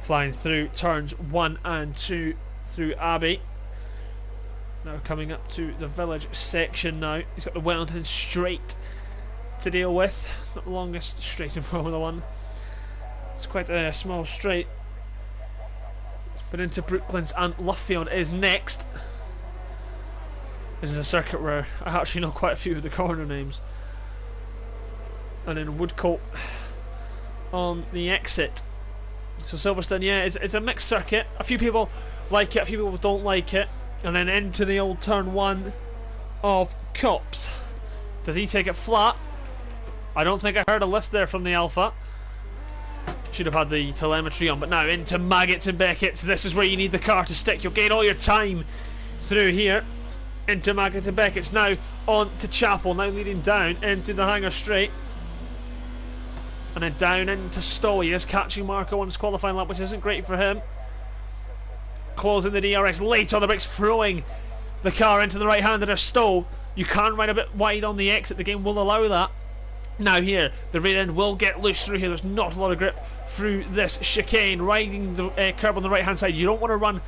Flying through turns 1 and 2 through Abbey. Now coming up to the village section now. He's got the Wellington Straight to deal with. Not the longest straight in Formula 1. It's quite a small straight. But into Brooklands and Luffield is next. This is a circuit where I actually know quite a few of the corner names. And then Woodcote on the exit. So Silverstone, yeah, it's a mixed circuit. A few people like it, a few people don't like it. And then into the old turn 1 of Copse. Does he take it flat? I don't think I heard a lift there from the Alpha. Should have had the telemetry on. But now into Maggots and Beckett's. This is where you need the car to stick. You'll gain all your time through here. Into Maggots and Beckett's. Now on to Chapel. Now leading down into the Hangar Straight. And then down into Stowe. He is catching Marco on his qualifying lap, which isn't great for him. Closing the DRS late on the brakes, throwing the car into the right hand of Stowe. You can ride a bit wide on the exit. The game will allow that. Now here, the rear end will get loose through here. There's not a lot of grip through this chicane. Riding the curb on the right hand side. You don't want to run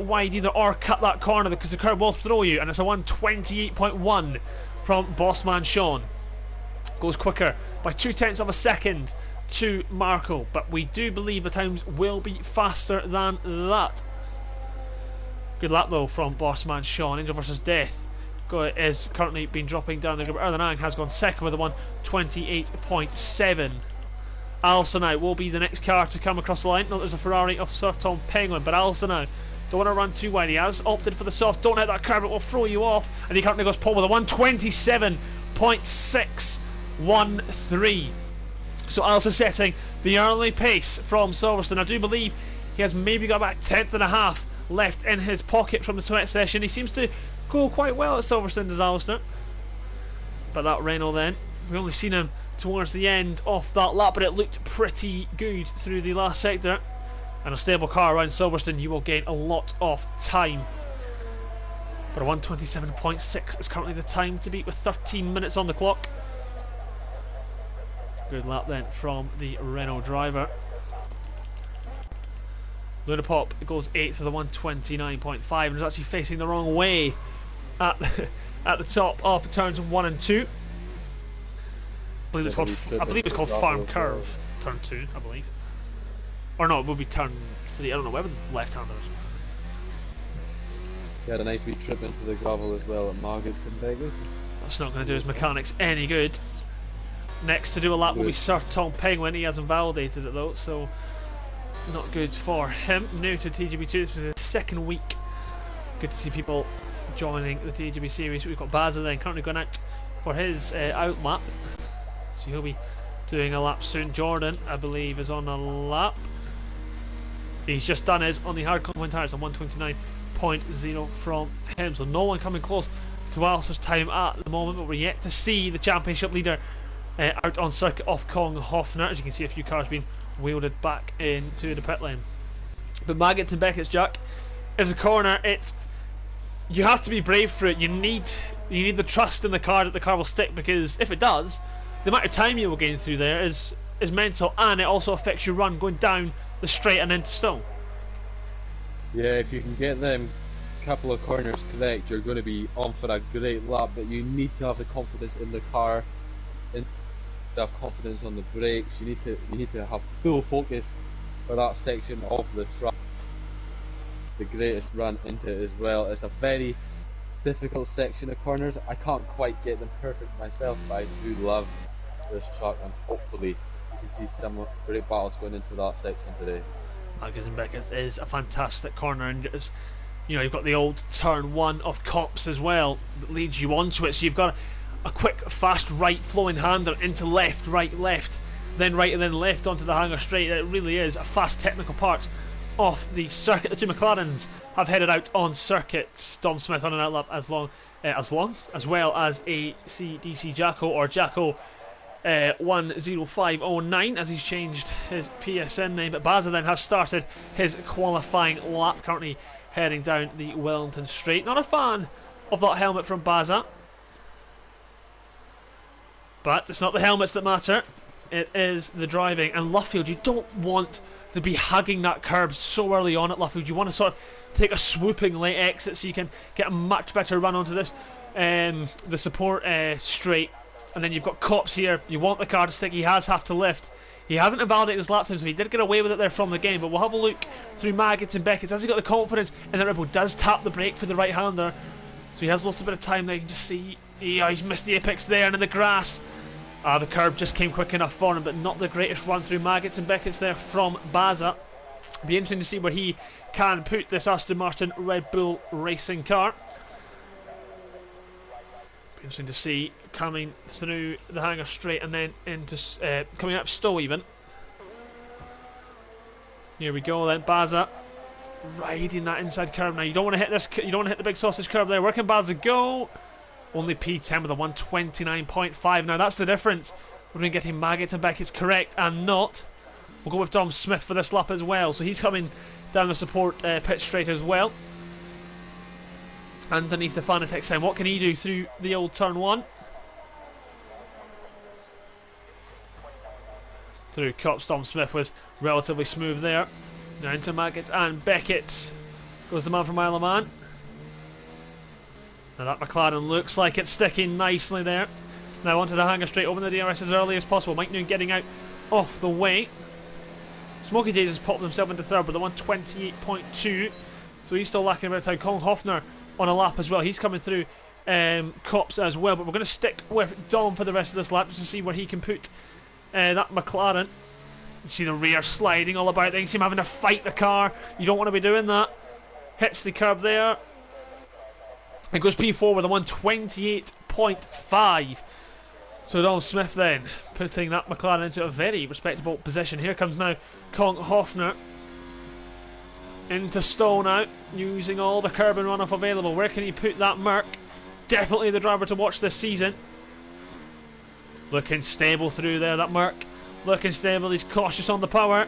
wide either or cut that corner because the curb will throw you. And it's a 1:28.1 from Bossman Sean. Goes quicker by 0.2 of a second to Marco. But we do believe the times will be faster than that. Good lap though from Bossman Sean. Angel versus Death is currently been dropping down the group. Erlen Ang has gone second with a 1:28.7. Alison now will be the next car to come across the line. No, there's a Ferrari of Sir Tom Penguin, but Alison now don't want to run too wide. He has opted for the soft. Don't hit that curve, it will throw you off. And he currently goes pole with a 1:27.613. So Alison setting the early pace from Silverstone. I do believe he has maybe got about a tenth and a half left in his pocket from the sweat session. He seems to go quite well at Silverstone, does Alistair. But that Renault then, we've only seen him towards the end of that lap, but it looked pretty good through the last sector. And a stable car around Silverstone, you will gain a lot of time. But a 1:27.6 is currently the time to beat with 13 minutes on the clock. Good lap then from the Renault driver. Luna Pop goes 8th with a 1:29.5 and is actually facing the wrong way at the top of turns 1 and 2. I believe it's called Farm Curve, turn 2, I believe. Or no, it would be turn 3. I don't know, where the left-hander is. He had a nice wee trip into the gravel as well at Margits in Vegas. That's not going to do his mechanics any good. Next to do a lap will be Sir Tom Penguin. He hasn't validated it though, so not good for him. New to TGB2, this is his second week. Good to see people joining the TGB series. We've got Baza then currently going out for his out lap, so he'll be doing a lap soon. Jordan, I believe, is on a lap. He's just done his on the hard compound tyres on 1:29.0 from him, so no one coming close to Alistair's time at the moment, but we're yet to see the championship leader out on circuit off Kong Hofner. As you can see, a few cars being wielded back into the pit lane. But Maggots and Beckett's, Jack, is a corner. You have to be brave for it. You need the trust in the car that the car will stick, because if it does, the amount of time you will gain through there is mental, and it also affects your run going down the straight and into stone. Yeah, if you can get them couple of corners correct, you're going to be on for a great lap, but you need to have the confidence in the car, and have confidence on the brakes. You need to have full focus for that section of the track. The greatest run into it as well. It's a very difficult section of corners. I can't quite get them perfect myself, but I do love this track, and hopefully you can see some great battles going into that section today. Maggots and Beckett's is a fantastic corner, and it's, you've got the old turn 1 of Copse as well that leads you onto it, so you've got a quick fast right flowing hander into left, right, left, then right and then left onto the hanger straight. It really is a fast technical part of the circuit. The two McLarens have headed out on circuits. Dom Smith on an outlap as well as a CDC Jacko, or Jacko 1:05.09, as he's changed his PSN name. But Baza then has started his qualifying lap, currently heading down the Wellington Straight. Not a fan of that helmet from Baza, but it's not the helmets that matter, it is the driving. And Luffield, you don't want to be hugging that curb so early on at Luffield. You want to sort of take a swooping late exit so you can get a much better run onto this the support straight. And then you've got Copse here. You want the car to stick. He has have to lift. He hasn't invalidated his lap time, so he did get away with it there from the game. But we'll have a look through Maggots and Beckett's as he got the confidence, and the Red Bull does tap the brake for the right hander, so he has lost a bit of time there. You can just see he's missed the apex there, and in the grass. The curb just came quick enough for him, but not the greatest run through Maggots and Beckett's there from Baza. Be interesting to see where he can put this Aston Martin Red Bull racing car. Be interesting to see coming through the hanger straight and then into coming out of Stowe even. Here we go then, Baza riding that inside curve now. You don't want to hit this. You don't want to hit the big sausage curve there. Where can Baza go? Only P10 with a 1:29.5. Now that's the difference between getting Maggots and Beckett's correct and not. We'll go with Dom Smith for this lap as well. So he's coming down the support pit straight as well. Underneath the Fanatec sign. What can he do through the old turn 1? Through Copse, Dom Smith was relatively smooth there. Now into Maggots and Beckett's. Goes the man from Isle of Man. Now that McLaren looks like it's sticking nicely there. Now onto the hanger straight, open the DRS as early as possible. Mike Noon getting out off the way. Smoky J just popped himself into third with the 1:28.2. So he's still lacking a bit of time. Colin Hoffner on a lap as well. He's coming through Copse as well. But we're going to stick with Dom for the rest of this lap just to see where he can put that McLaren. You see the rear sliding all about. They see him having to fight the car. You don't want to be doing that. Hits the curb there. It goes P4 with a 128.5. So Dom Smith then putting that McLaren into a very respectable position. Here comes now Colin Hoffner into stall now, using all the curb and runoff available. Where can he put that Merc? Definitely the driver to watch this season. Looking stable through there, that Merc. Looking stable, he's cautious on the power.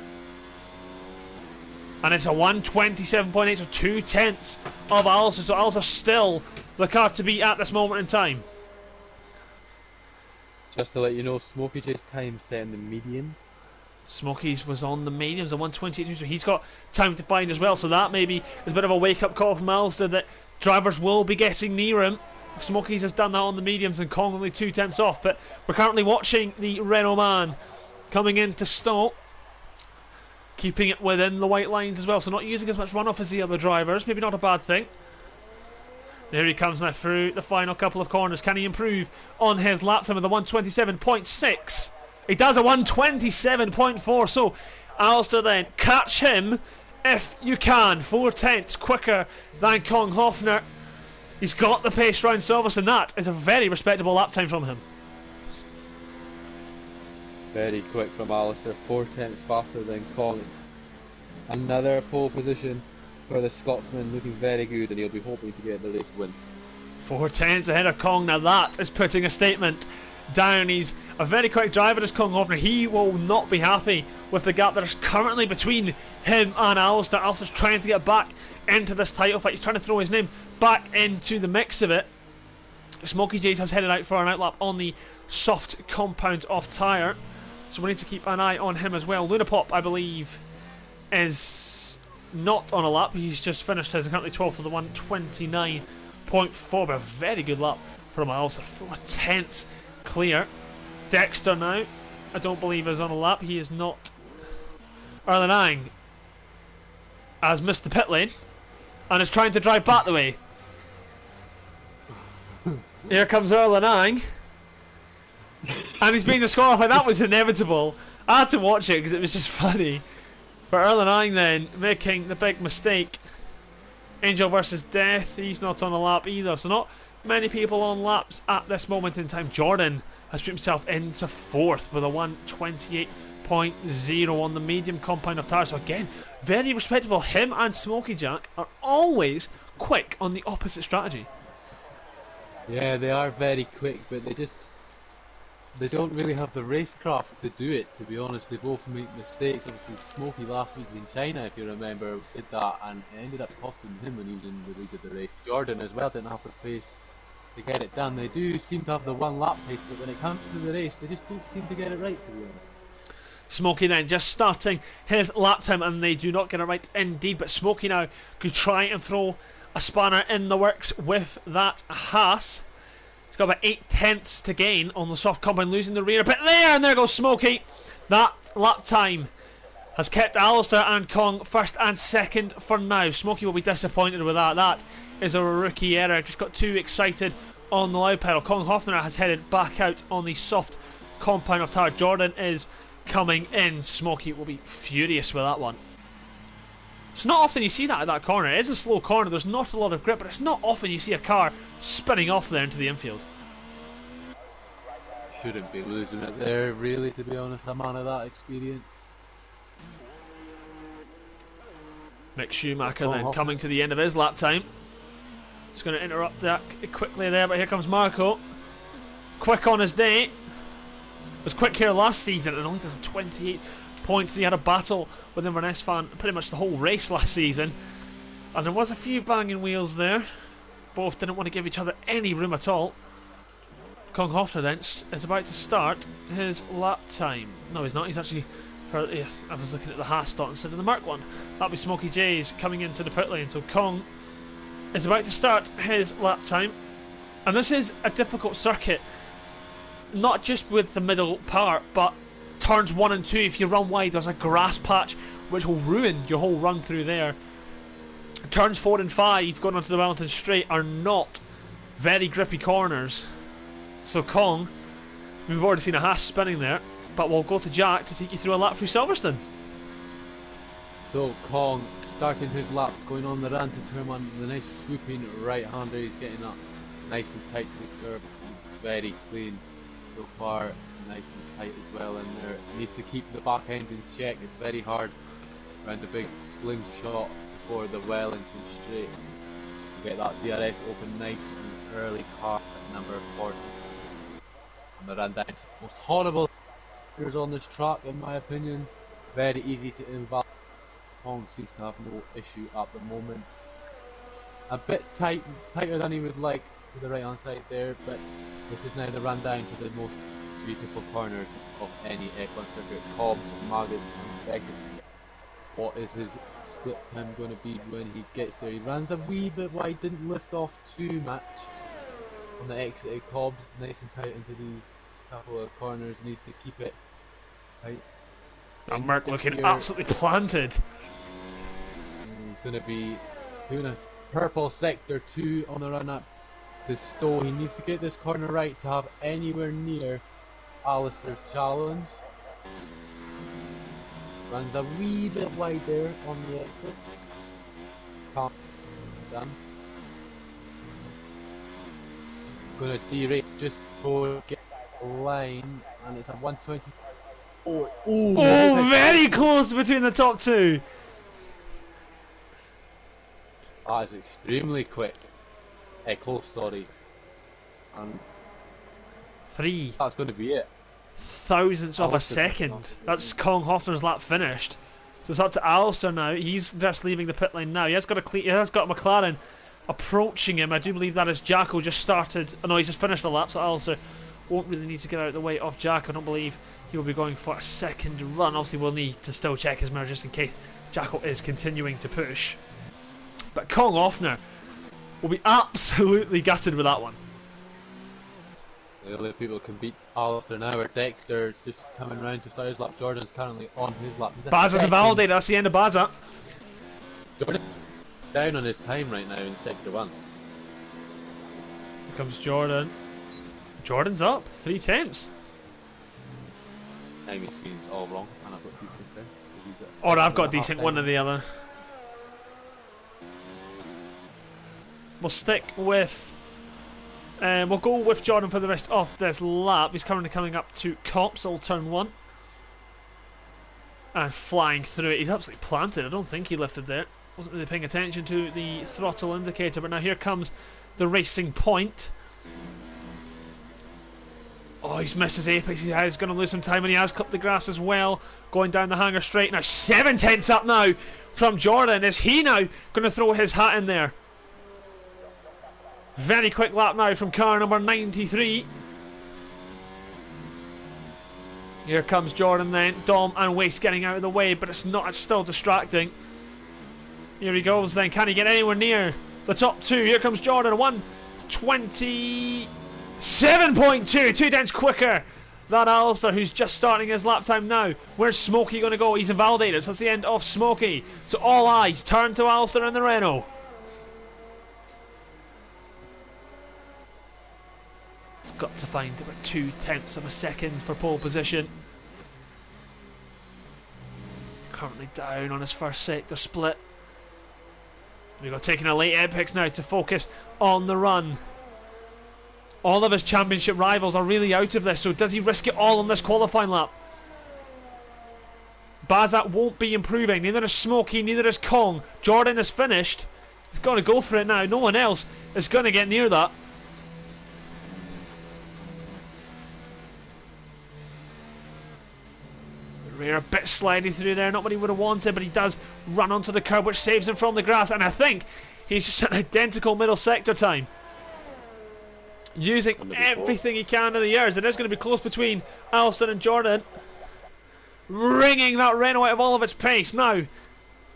And it's a 127.8, so 2/10 of Alistair. So Alistair still the car to beat at this moment in time. Just to let you know, Smokey J's time set in the mediums. Smokey's was on the mediums, a 128, so he's got time to find as well. So that maybe is a bit of a wake-up call from Alistair that drivers will be getting near him. Smokey's has done that on the mediums and Kong only 2/10 off. But we're currently watching the Renault man coming into stall, keeping it within the white lines as well, so not using as much runoff as the other drivers. Maybe not a bad thing. There he comes now through the final couple of corners. Can he improve on his lap time with a 127.6? He does a 127.4. So Alistair then, catch him if you can. 4/10 quicker than Kong Hoffner. He's got the pace round Silverstone. That is a very respectable lap time from him. Very quick from Alistair, 4/10 faster than Kong. Another pole position for the Scotsman, looking very good, and he'll be hoping to get the race win. 4/10 ahead of Kong. Now that is putting a statement down. He's a very quick driver, this Kong Hoffner. He will not be happy with the gap that is currently between him and Alistair. Alistair's trying to get back into this title fight. He's trying to throw his name back into the mix of it. Smokey J's has headed out for an outlap on the soft compound off tyre, so we need to keep an eye on him as well. Luna Pop, I believe, is not on a lap. He's just finished his, currently 12th for the 129.4, but a very good lap from Alistair. 4/10 clear. Dexter now, I don't believe is on a lap. He is not. Erlen Ang has missed the pit lane and is trying to drive back the way. Here comes Erlen Ang. And he's being disqualified. That was inevitable. I had to watch it because it was just funny. But Erlen Ang then making the big mistake. Angel versus Death. He's not on a lap either. So not many people on laps at this moment in time. Jordan has put himself into 4th with a 128.0 on the medium compound of tyres. So again, very respectable. Him and Smokey Jack are always quick on the opposite strategy. Yeah, they are very quick, but they don't really have the racecraft to do it, to be honest. They both make mistakes. Obviously Smokey last week in China, if you remember, did that, and it ended up costing him when he was in the lead of the race. Jordan as well didn't have the pace to get it done. They do seem to have the one lap pace, but when it comes to the race, they just don't seem to get it right, to be honest. Smokey then just starting his lap time, and they do not get it right indeed. But Smokey now could try and throw a spanner in the works with that Haas. He's got about 8/10 to gain on the soft compound, losing the rear bit there, and there goes Smokey. That lap time has kept Alistair and Kong first and second for now. Smokey will be disappointed with that. That is a rookie error. Just got too excited on the loud pedal. Kong Hoffner has headed back out on the soft compound of tyre. Jordan is coming in. Smokey will be furious with that one. It's not often you see that at that corner. It is a slow corner. There's not a lot of grip, but it's not often you see a car spinning off there into the infield. Shouldn't be losing it there, really, to be honest. A man of that experience. Mick Schumacher then coming to the end of his lap time. Just going to interrupt that quickly there, but here comes Marco. Quick on his day. Was quick here last season and only does a 28.3. He had a battle with Inverness fan pretty much the whole race last season, and there was a few banging wheels there. Both didn't want to give each other any room at all. Kong Hoffner then is about to start his lap time. No, he's not. He's actually. I was looking at the Haas dot instead of the Merc one. That'll be Smokey J's coming into the pit lane. So Kong is about to start his lap time, and this is a difficult circuit. Not just with the middle part, but turns 1 and 2. If you run wide, there's a grass patch which will ruin your whole run through there. Turns 4 and 5 going onto the Wellington Straight are not very grippy corners. So Kong, we've already seen a Haas spinning there, but we'll go to Jack to take you through a lap through Silverstone. So Kong starting his lap, going on the run to turn 1, the nice swooping right-hander. He's getting up nice and tight to the curb. He's very clean so far, nice and tight as well in there. He needs to keep the back end in check. It's very hard around the big slingshot before the Wellington Straight. Get that DRS open nice and early, car at number 40. And the run down to the most horrible on this track in my opinion. Very easy to invalidate. Kong seems to have no issue at the moment. A bit tighter than he would like to the right hand side there, but this is now the run down to the most beautiful corners of any F1 circuit. Hobbs, Maggots and Beckett. What is his split time going to be when he gets there? He runs a wee bit wide, didn't lift off too much on the exit of Cobbs, nice and tight into these couple of corners, needs to keep it tight. And Merc looking absolutely planted. He's going to be doing a purple sector 2 on the run up to Stowe. He needs to get this corner right to have anywhere near Alistair's challenge. Runs a wee bit wide there on the exit. Done. Gonna derate just before get the line, and it's a 120. Oh, very close between the top two. That is extremely quick. Close, sorry. And 3 that's going to be it. thousandths of a second. That's Kong Hoffner's lap finished. So it's up to Alistair now. He's just leaving the pit lane now. He has got McLaren approaching him. I do believe that is Jacko just started. Oh no, he's just finished the lap, so Alistair won't really need to get out of the way of Jack. I don't believe he will be going for a second run. Obviously we'll need to still check his mirror just in case Jacko is continuing to push. But Kong Hoffner will be absolutely gutted with that one. The only people who can beat Alistair now are Dexter, just coming round to start his lap. Jordan's currently on his lap. Baza's invalidated, that's the end of Baza. Jordan down on his time right now in sector 1. Here comes Jordan. Jordan's up, 3 tenths. Timing screen's all wrong, and I've got decent there. Or I've got decent, one or the other. We'll stick with... we'll go with Jordan for the rest of this lap. He's currently coming up to Copsall, turn 1. And flying through it. He's absolutely planted. I don't think he lifted there. Wasn't really paying attention to the throttle indicator. But now here comes the Racing Point. Oh, he's missed his apex. He is going to lose some time, and he has clipped the grass as well. Going down the hanger straight. Now 7 tenths up now from Jordan. Is he now going to throw his hat in there? Very quick lap now from car number 93. Here comes Jordan then. Dom and Waste getting out of the way, but it's not. It's still distracting. Here he goes then. Can he get anywhere near the top 2? Here comes Jordan. 1:27.2. 2 tenths quicker than Alistair, who's just starting his lap time now. Where's Smokey going to go? He's invalidated, so that's the end of Smokey. So all eyes turn to Alistair in the Renault. Got to find about 2 tenths of a second for pole position. Currently down on his first sector split. We've got taking a late apex now to focus on the run. All of his championship rivals are really out of this, so does he risk it all on this qualifying lap? Bazat won't be improving, neither is Smokey, neither is Kong. Jordan is finished. He's got to go for it now. No one else is going to get near that. Rear a bit slidey through there, not what he would have wanted, but he does run onto the curb, which saves him from the grass, and I think he's just an identical middle sector time. Using everything he can of the years. It is going to be close between Alistair and Jordan. Wringing that Renault out of all of its pace. Now,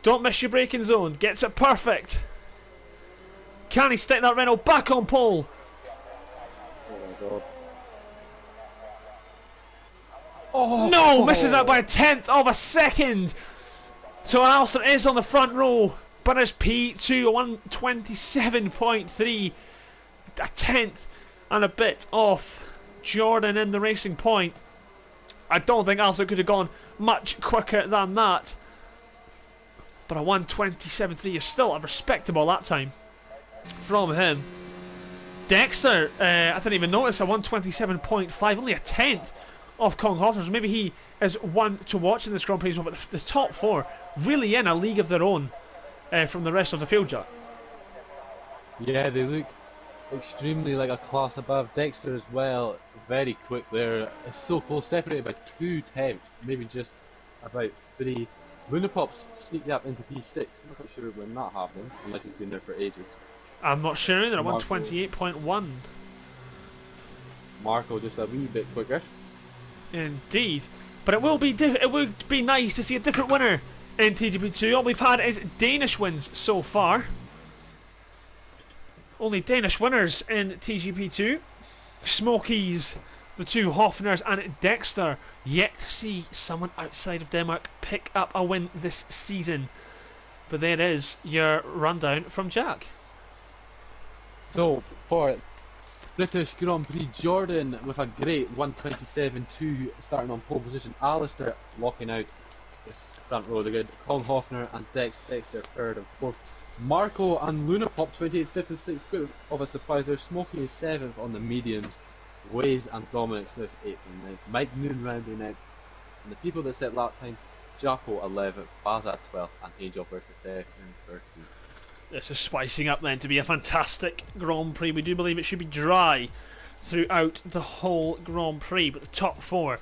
don't miss your braking zone. Gets it perfect. Can he stick that Renault back on pole? Oh my god. Oh, no! Misses out by 1/10 of a second. So Alistair is on the front row. but it's P2, 127.3, a tenth and a bit off Jordan in the Racing Point. I don't think Alistair could have gone much quicker than that, but a 127.3 is still a respectable lap time from him. Dexter, I didn't even notice, a 127.5, only a tenth off Colin Hoffner. So maybe he is one to watch in this Grand Prix as well. But the top four really in a league of their own from the rest of the field, Jack. Yeah, they look extremely like a class above. Dexter as well, very quick there. It's so close, separated by 2 tenths, maybe just about 3. Lunapop's sneaked up into P6. I'm not quite sure when that happened, unless he's been there for ages. I'm not sure either. 128.1. Marco just a wee bit quicker. Indeed, but it would be nice to see a different winner in TGP2. All we've had is Danish wins so far. Only Danish winners in TGP2. Smokies, the 2 Hofners and Dexter. Yet to see someone outside of Denmark pick up a win this season. But there is your rundown from Jack. So for British Grand Prix, Jordan with a great 127.2 starting on pole position. Alistair locking out this front row. They're good. Colin Hoffner and Dexter 3rd and 4th. Marco and Lunapop 28th, 5th and 6th. Bit of a surprise there. Smokey is 7th on the mediums. Waze and Dominic Smith 8th and 9th. Mike Noon rounding out. And the people that set lap times, Jacko 11th, Bazat 12th, and Angel versus Death in 13th. This is spicing up then to be a fantastic Grand Prix. We do believe it should be dry throughout the whole Grand Prix, but the top 4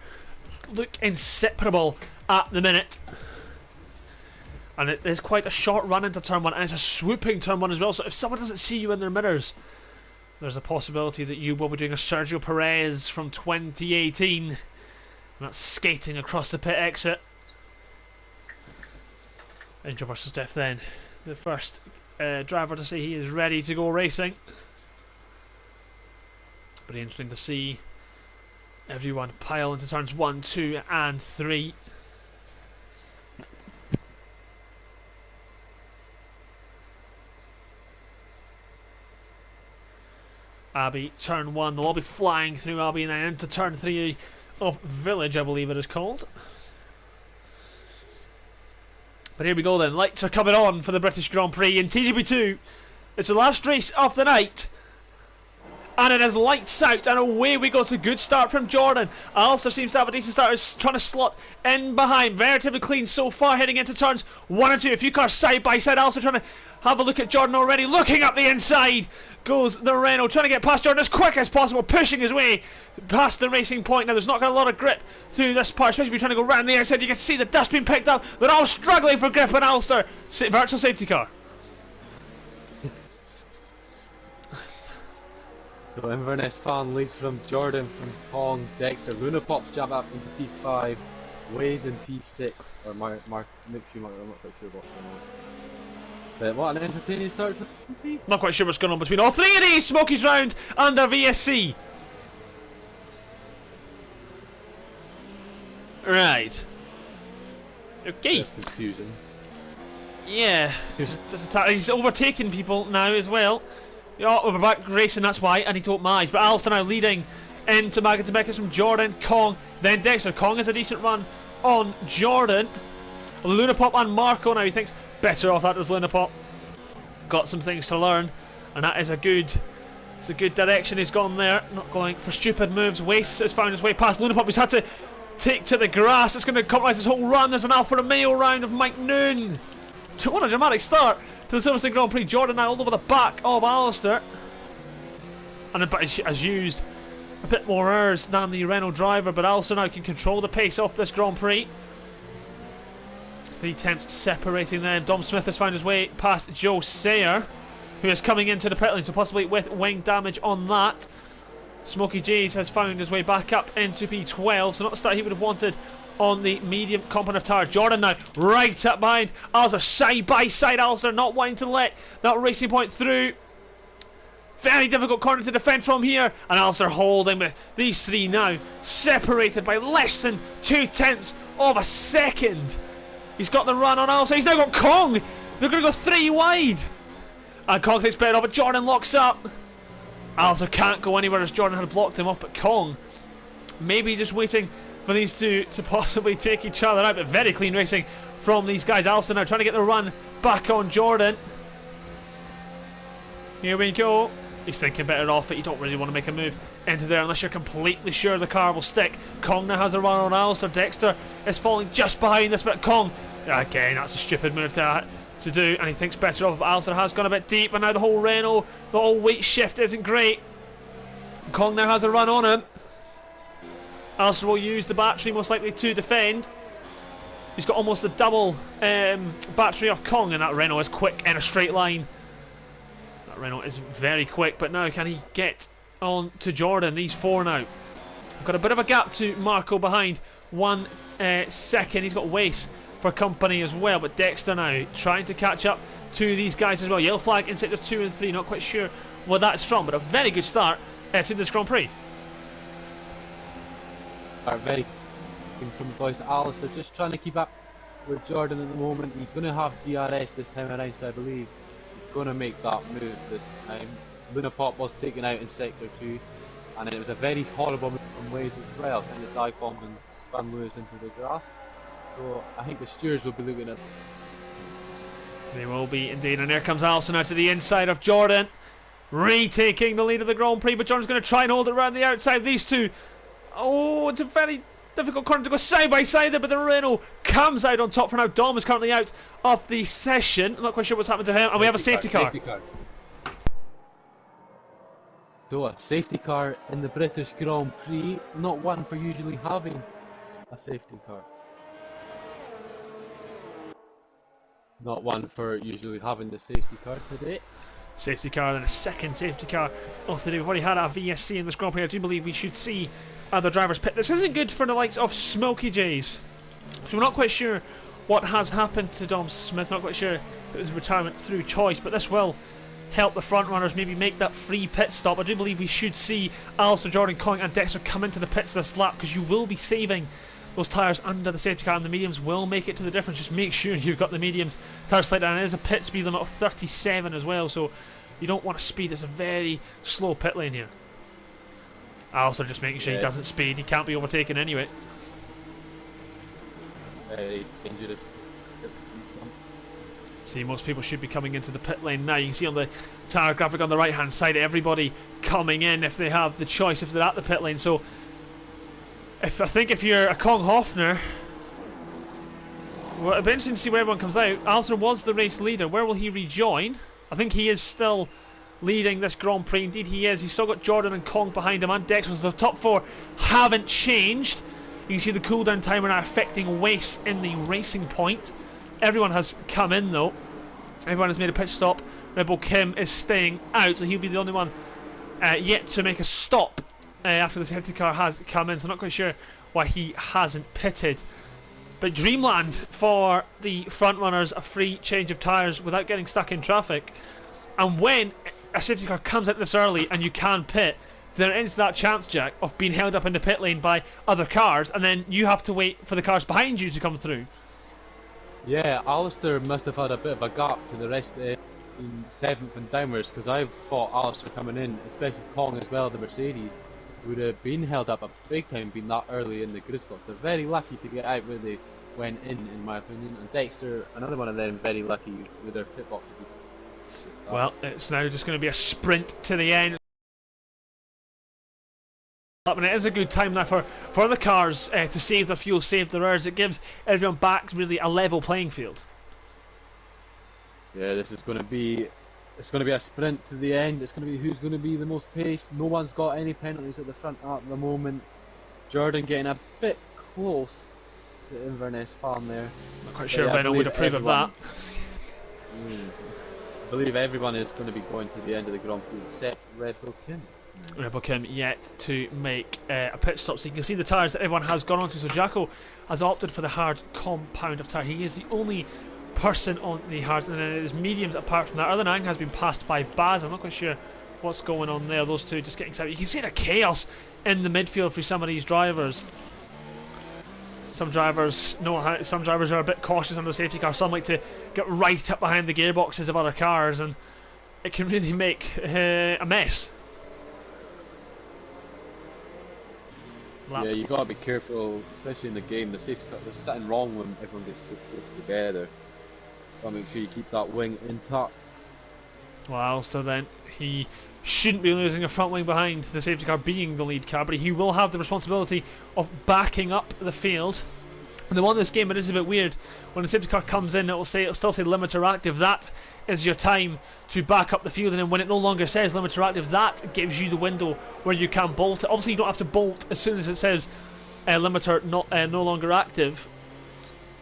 look inseparable at the minute. And it is quite a short run into turn 1, and it's a swooping turn 1 as well, so if someone doesn't see you in their mirrors, there's a possibility that you will be doing a Sergio Perez from 2018, and that's skating across the pit exit. Angel versus Death then, the first driver to say he is ready to go racing. Pretty interesting to see everyone pile into turns 1, 2 and 3. Abbey, turn 1, they'll all be flying through Abbey and then into turn 3 of Village, I believe it is called. But here we go then, lights are coming on for the British Grand Prix in TGP2. It's the last race of the night. And it is lights out, and away we go. It's a good start from Jordan. Alistair seems to have a decent start. He's trying to slot in behind. Relatively clean so far, heading into turns 1 and 2. A few cars side by side. Alistair trying to have a look at Jordan already. Looking up the inside goes the Renault, trying to get past Jordan as quick as possible, pushing his way past the Racing Point. Now there's not got a lot of grip through this part, especially if you're trying to go round the outside. You can see the dust being picked up. They're all struggling for grip, and Alistair, virtual safety car. So Inverness fan leads from Jordan, from Kong, Dexter. Lunapop's jab up into P5, Waze in P6, or Mick Schumacher, I'm not quite sure what's going on. But what an entertaining start to the Not quite sure what's going on between all 3 of these. Smokies round and the VSC. Right. Okay. There's confusion. Yeah. He's overtaking people now as well. Yeah, we're back racing, that's why. I need to open my eyes. But Alistair now leading into Magatabekis from Jordan, Kong, then Dexter. Kong has a decent run on Jordan. Lunapop and Marco now. He thinks better off that was Lunapop. Got some things to learn, and that is a good direction he's gone there. Not going for stupid moves. Waste has found his way past Lunapop. He's had to take to the grass. It's going to compromise his whole run. There's an Alfa Romeo round of Mike Noon. What a dramatic start to the Silverstone Grand Prix. Jordan now all over the back of Alistair, and has used a bit more airs than the Renault driver, but Alistair now can control the pace off this Grand Prix. 3 tenths separating then. Dom Smith has found his way past Joe Sayer, who is coming into the pit lane, so possibly with wing damage on that. Smokey J's has found his way back up into P12, so not the start he would have wanted on the medium component of tire. Jordan now right up behind Alistair, side by side. Alistair not wanting to let that Racing Point through. Very difficult corner to defend from here, and Alistair holding with these 3 now separated by less than 2 tenths of a second. He's got the run on Alistair. He's now got Kong, They're going to go 3 wide. And Kong takes better off it. Jordan locks up. Alistair can't go anywhere as Jordan had blocked him off, but Kong maybe just waiting for these two to possibly take each other out. But very clean racing from these guys. Alistair now trying to get the run back on Jordan. Here we go. He's thinking better off it. You don't really want to make a move into there unless you're completely sure the car will stick. Kong now has a run on Alistair. Dexter is falling just behind this, but Kong, again, that's a stupid move to do, and he thinks better of it. Alistair has gone a bit deep, and now the whole Renault, the whole weight shift isn't great. Kong now has a run on him. Alistair will use the battery most likely to defend. He's got almost a double battery off Kong, and that Renault is quick in a straight line. That Renault is very quick, but now can he get on to Jordan? These 4 now. Got a bit of a gap to Marco behind. 1 second. He's got Wace for company as well, but Dexter now trying to catch up to these guys as well. Yellow flag in sector 2 and 3. Not quite sure what that's from, but a very good start to this Grand Prix. Very from the boys. Alistair just trying to keep up with Jordan at the moment. He's going to have DRS this time around, so I believe he's going to make that move this time. Luna Pop was taken out in sector 2, and then it was a very horrible move from Waze as well, kind of dive bomb and spun Lewis into the grass. So I think the stewards will be looking at. They will be indeed, and there comes Alistair now to the inside of Jordan, retaking the lead of the Grand Prix, but Jordan's going to try and hold it around the outside of these two. Oh, it's a very difficult corner to go side by side there, but the Renault comes out on top for now. Dom is currently out of the session. I'm not quite sure what's happened to him, and we have a safety car. So a safety car in the British Grand Prix, not one for usually having a safety car. Not one for usually having the safety car today. Safety car, then a second safety car of the day. We've already had our VSC in this Grand Prix. I do believe we should see other drivers pit. This isn't good for the likes of Smokey J's. So we're not quite sure what has happened to Dom Smith. Not quite sure if it was retirement through choice, but this will help the front runners maybe make that free pit stop. I do believe we should see Alistair, Jordan, Kong and Dexter come into the pits this lap, because you will be saving those tyres under the safety car, and the mediums will make it to the difference. Just make sure you've got the mediums tyres slightly down. It is a pit speed limit of 37 as well, so you don't want to speed. It's a very slow pit lane here. Alistair just making sure he doesn't speed. He can't be overtaken anyway. Very dangerous. See, most people should be coming into the pit lane now. You can see on the tyre graphic on the right hand side, everybody coming in if they have the choice, if they're at the pit lane. So I think if you're a Kong Hoffner, well, it'll be interesting to see where everyone comes out. Alistair was the race leader. Where will he rejoin? I think he is still leading this Grand Prix. Indeed he is. He's still got Jordan and Kong behind him, and Dexter. So the top 4 haven't changed. You can see the cooldown timer now affecting Wace in the racing point. Everyone has come in though. Everyone has made a pit stop. Red Bull Kim is staying out, so he'll be the only one yet to make a stop after the safety car has come in. So I'm not quite sure why he hasn't pitted. But Dreamland for the front runners, a free change of tyres without getting stuck in traffic. And when a safety car comes out this early and you can pit, there is that chance, Jack, of being held up in the pit lane by other cars, and then you have to wait for the cars behind you to come through. Yeah, Alistair must have had a bit of a gap to the rest in 7th and downwards, because I thought Alistair coming in, especially Kong as well, the Mercedes, would have been held up a big time being that early in the grid slots. They're very lucky to get out where they went in my opinion. And Dexter, another one of them, very lucky with their pit boxes. Well, it's now just going to be a sprint to the end. And it is a good time now for the cars to save their fuel, save their hours. It gives everyone back really a level playing field. Yeah, this is going to be a sprint to the end. It's going to be who's going to be the most paced. No one's got any penalties at the front at the moment. Jordan getting a bit close to Inverness Farm there. Not quite sure Renault would approve of that. I believe everyone is going to be going to the end of the Grand Prix except Red Bull Kim. Red Bull Kim yet to make a pit stop, so you can see the tyres that everyone has gone onto. So Jacko has opted for the hard compound of tyre. He is the only person on the hard, and then it is mediums apart from that. Other 9 has been passed by Baz. I'm not quite sure what's going on there. Those two just getting set. You can see the chaos in the midfield for some of these drivers. Some drivers know how. Some drivers are a bit cautious under safety car. Some like to get right up behind the gearboxes of other cars, and it can really make a mess. Yeah, you gotta be careful, especially in the game. The safety car, there's something wrong when everyone gets so close together. Gotta make sure you keep that wing intact. Well, so then he shouldn't be losing a front wing behind the safety car being the lead car, but he will have the responsibility of backing up the field. And the one in this game, it is a bit weird. When the safety car comes in, it'll still say limiter active. That is your time to back up the field, and then when it no longer says limiter active, that gives you the window where you can bolt it. Obviously, you don't have to bolt as soon as it says limiter no longer active.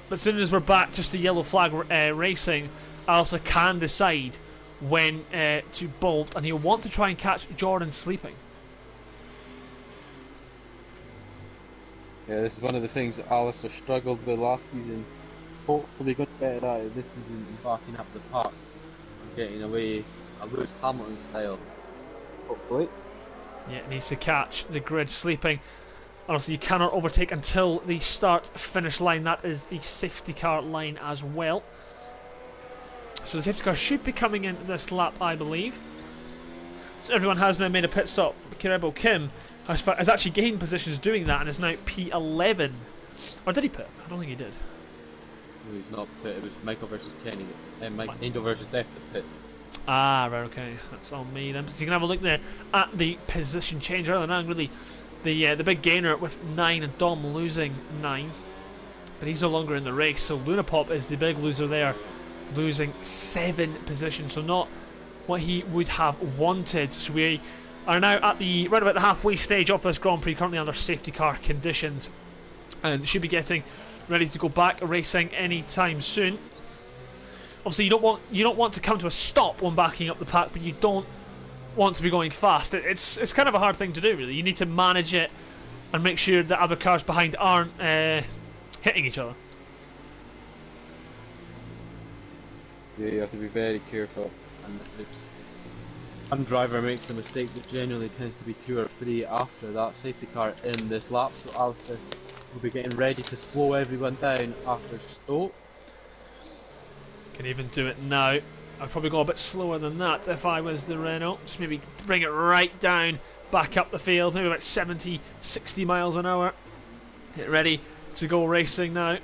But as soon as we're back just to yellow flag racing, Alistair can decide when to bolt, and he'll want to try and catch Jordan sleeping. Yeah, this is one of the things that Alistair struggled with last season. Hopefully got better at it this season in backing up the pack and getting away a Lewis Hamilton style. Hopefully. Yeah, it needs to catch the grid sleeping. Honestly, you cannot overtake until the start-finish line. That is the safety car line as well. So the safety car should be coming in this lap, I believe. So everyone has now made a pit stop. Kirebo Kim has actually gained positions doing that and is now P11. Or did he pit? I don't think he did. No, he's not pit. It was Michael versus Kenny. Angel versus Death the pit. Ah, right, okay. That's on me then. So you can have a look there at the position change earlier on. Really, the big gainer with 9 and Dom losing 9. But he's no longer in the race. So Lunapop is the big loser there, losing 7 positions. So not what he would have wanted. So we are now at right about the halfway stage of this Grand Prix, currently under safety car conditions, and should be getting ready to go back racing anytime soon. Obviously, you don't want to come to a stop when backing up the pack, but you don't want to be going fast. It's kind of a hard thing to do, really. You need to manage it and make sure that other cars behind aren't hitting each other. Yeah, you have to be very careful. And if it's one driver makes a mistake, that generally tends to be 2 or 3 after that safety car in this lap. So Alistair will be getting ready to slow everyone down after Stoke. Can even do it now. I'd probably go a bit slower than that if I was the Renault. Just maybe bring it right down, back up the field, maybe about 70, 60 miles an hour. Get ready to go racing now.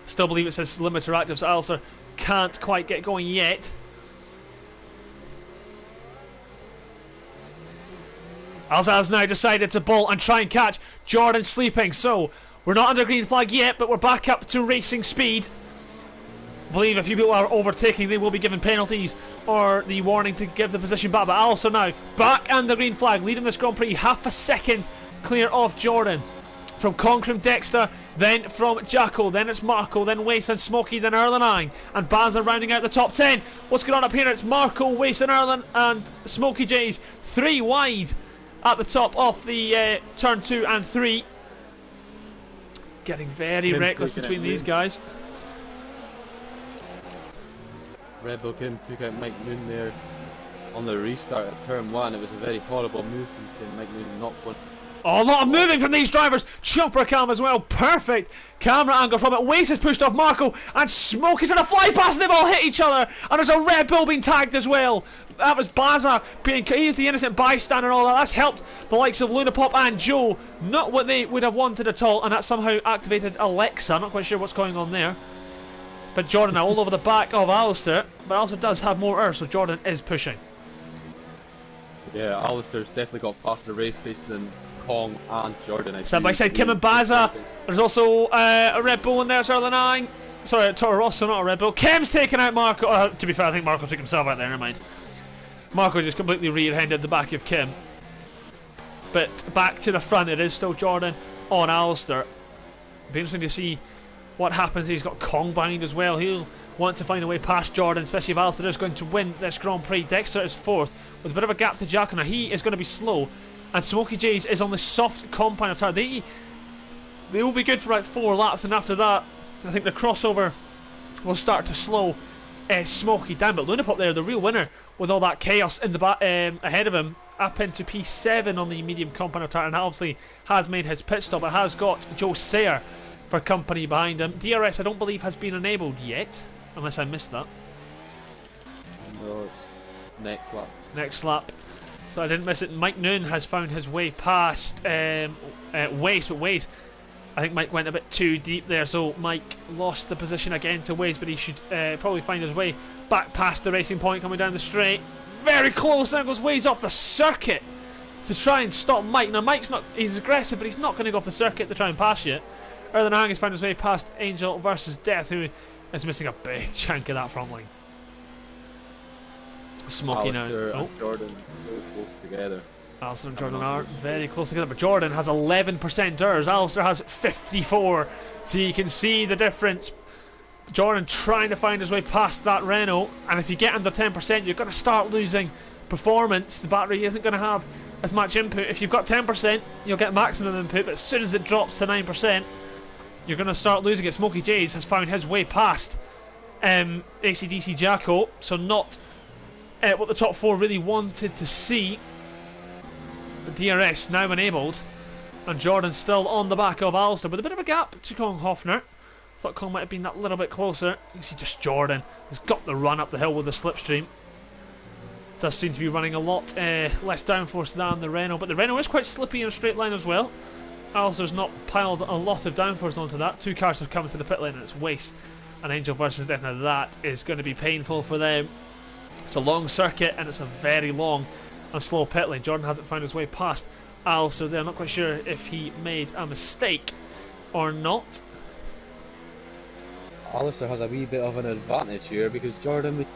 Still believe it says limiter active, so Alistair can't quite get going yet. Alistair has now decided to bolt and try and catch Jordan sleeping. So we're not under green flag yet, but we're back up to racing speed. I believe if you people are overtaking, they will be given penalties or the warning to give the position back. But Alistair now back under green flag, leading this Grand Prix half a second clear of Jordan. From Concrim Dexter, then from Jacko, then it's Marco, then Waste, then Smokey, then Erlenine, and Baza rounding out the top 10. What's going on up here? It's Marco, Waste, and Erlen, and Smokey J's 3 wide at the top of the turn 2 and 3. Getting very reckless between these guys. Red Bull Kim took out Mike Moon there on the restart at turn 1. It was a very horrible move from Kim. Mike Moon knocked one. Oh, a lot of moving from these drivers. Chopper cam as well. Perfect camera angle from it. Waste is pushed off Marco, and Smokey trying to fly past, and they've all hit each other. And there's a Red Bull being tagged as well. That was Baza being, he's the innocent bystander and all that. That's helped the likes of Lunapop and Joe. Not what they would have wanted at all, and that somehow activated Alexa. Not quite sure what's going on there. But Jordan now all over the back of Alistair, but Alistair does have more air, so Jordan is pushing. Yeah, Alistair's definitely got faster race pace than Kong and Jordan. Side by side, Kim and Baza. There's also a Red Bull in there, Toro 9. Sorry, Toro Rosso, not a Red Bull. Kim's taking out Marco. To be fair, I think Marco took himself out there, never mind. Marco just completely rear-ended the back of Kim. But back to the front, it is still Jordan on Alistair. It'll be interesting to see what happens. He's got Kong behind as well. He'll want to find a way past Jordan, especially if Alistair is going to win this Grand Prix. Dexter is 4th with a bit of a gap to Jack, and he is going to be slow. And Smokey J's is on the soft compound of tire. They will be good for about 4 laps, and after that, I think the crossover will start to slow Smokey down. But Lunapop there, the real winner, with all that chaos in the ahead of him, up into P7 on the medium compound of tire, and obviously has made his pit stop. It has got Joe Sayer for company behind him. DRS, I don't believe, has been enabled yet, unless I missed that. No, it's next lap. Next lap. So I didn't miss it. Mike Noon has found his way past Waste, but Waste, I think Mike went a bit too deep there, so Mike lost the position again to Waste, but he should probably find his way back past the Racing Point coming down the straight. Very close, there goes Waste off the circuit to try and stop Mike. Now Mike's not, he's aggressive, but he's not going to go off the circuit to try and pass you. Erlen Ang has found his way past Angel versus Death, who is missing a big chunk of that front line. Smoky now. And Jordan so close together. Alistair and Jordan are very close together, but Jordan has 11% DRS. Alistair has 54, so you can see the difference. Jordan trying to find his way past that Renault, and if you get under 10%, you're going to start losing performance. The battery isn't going to have as much input. If you've got 10%, you'll get maximum input, but as soon as it drops to 9%, you're going to start losing it. Smokey Jays has found his way past AC/DC Jacko, so not what the top four really wanted to see. The DRS now enabled, and Jordan still on the back of Alistair with a bit of a gap to Kong Hofner. Thought Kong might have been that little bit closer. You can see just Jordan has got the run up the hill with the slipstream. Does seem to be running a lot less downforce than the Renault, but the Renault is quite slippy in a straight line as well. Alistair's not piled a lot of downforce onto that. Two cars have come into the pit lane and it's Waste and Angel versus Death. Now that is going to be painful for them. It's a long circuit and it's a very long and slow pit lane. Jordan hasn't found his way past Alistair there. I'm not quite sure if he made a mistake or not. Alistair has a wee bit of an advantage here because Jordan with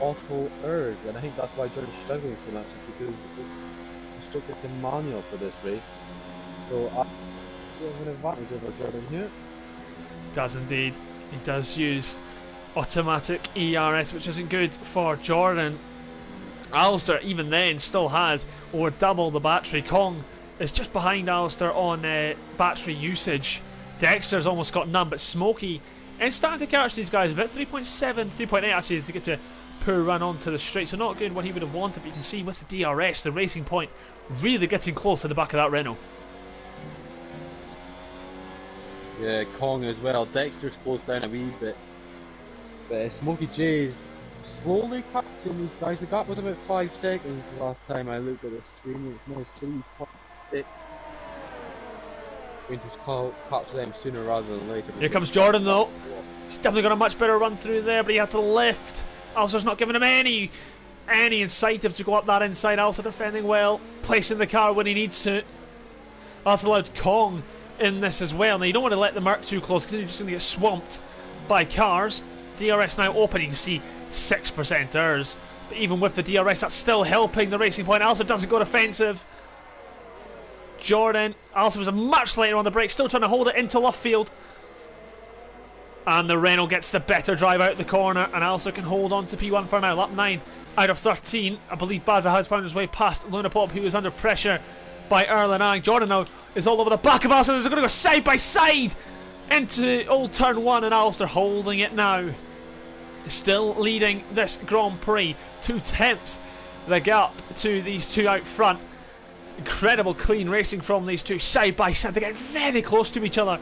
auto ERS, and I think that's why Jordan's struggling so much, is because it was restricted to manual for this race. So I have an advantage over Jordan here. Does indeed. He does use automatic ERS, which isn't good for Jordan. Alistair, even then, still has over double the battery. Kong is just behind Alistair on battery usage. Dexter's almost got none, but Smokey is starting to catch these guys a bit. 3.7, 3.8 actually to get to poor run onto the straight, so not good what he would have wanted, but you can see with the DRS, the Racing Point really getting close to the back of that Renault. Yeah, Kong as well. Dexter's closed down a wee bit. But Smokey J's slowly catching these guys. The gap was about 5 seconds the last time I looked at the screen. It's now 3.6. Going to capture them sooner rather than later. Here comes Jordan though. He's definitely got a much better run through there, but he had to lift. Alistair's not giving him any incentive to go up that inside. Alistair defending well, placing the car when he needs to. That's allowed Kong in this as well. Now you don't want to let the Merc too close because then you're just going to get swamped by cars. DRS now open, you can see 6% DRS, but even with the DRS that's still helping the Racing Point. Alistair doesn't go defensive. Jordan, Alistair was much later on the break, still trying to hold it into left field, and the Renault gets the better drive out the corner, and Alistair can hold on to P1 for now. Lap 9 out of 13. I believe Baza has found his way past Luna Pop, who is under pressure by Erlen Ang. Jordan now is all over the back of Alistair. They're going to go side by side into Old Turn 1, and Alistair holding it now. Still leading this Grand Prix. 2/10 the gap to these two out front. Incredible clean racing from these two side by side. They get very close to each other,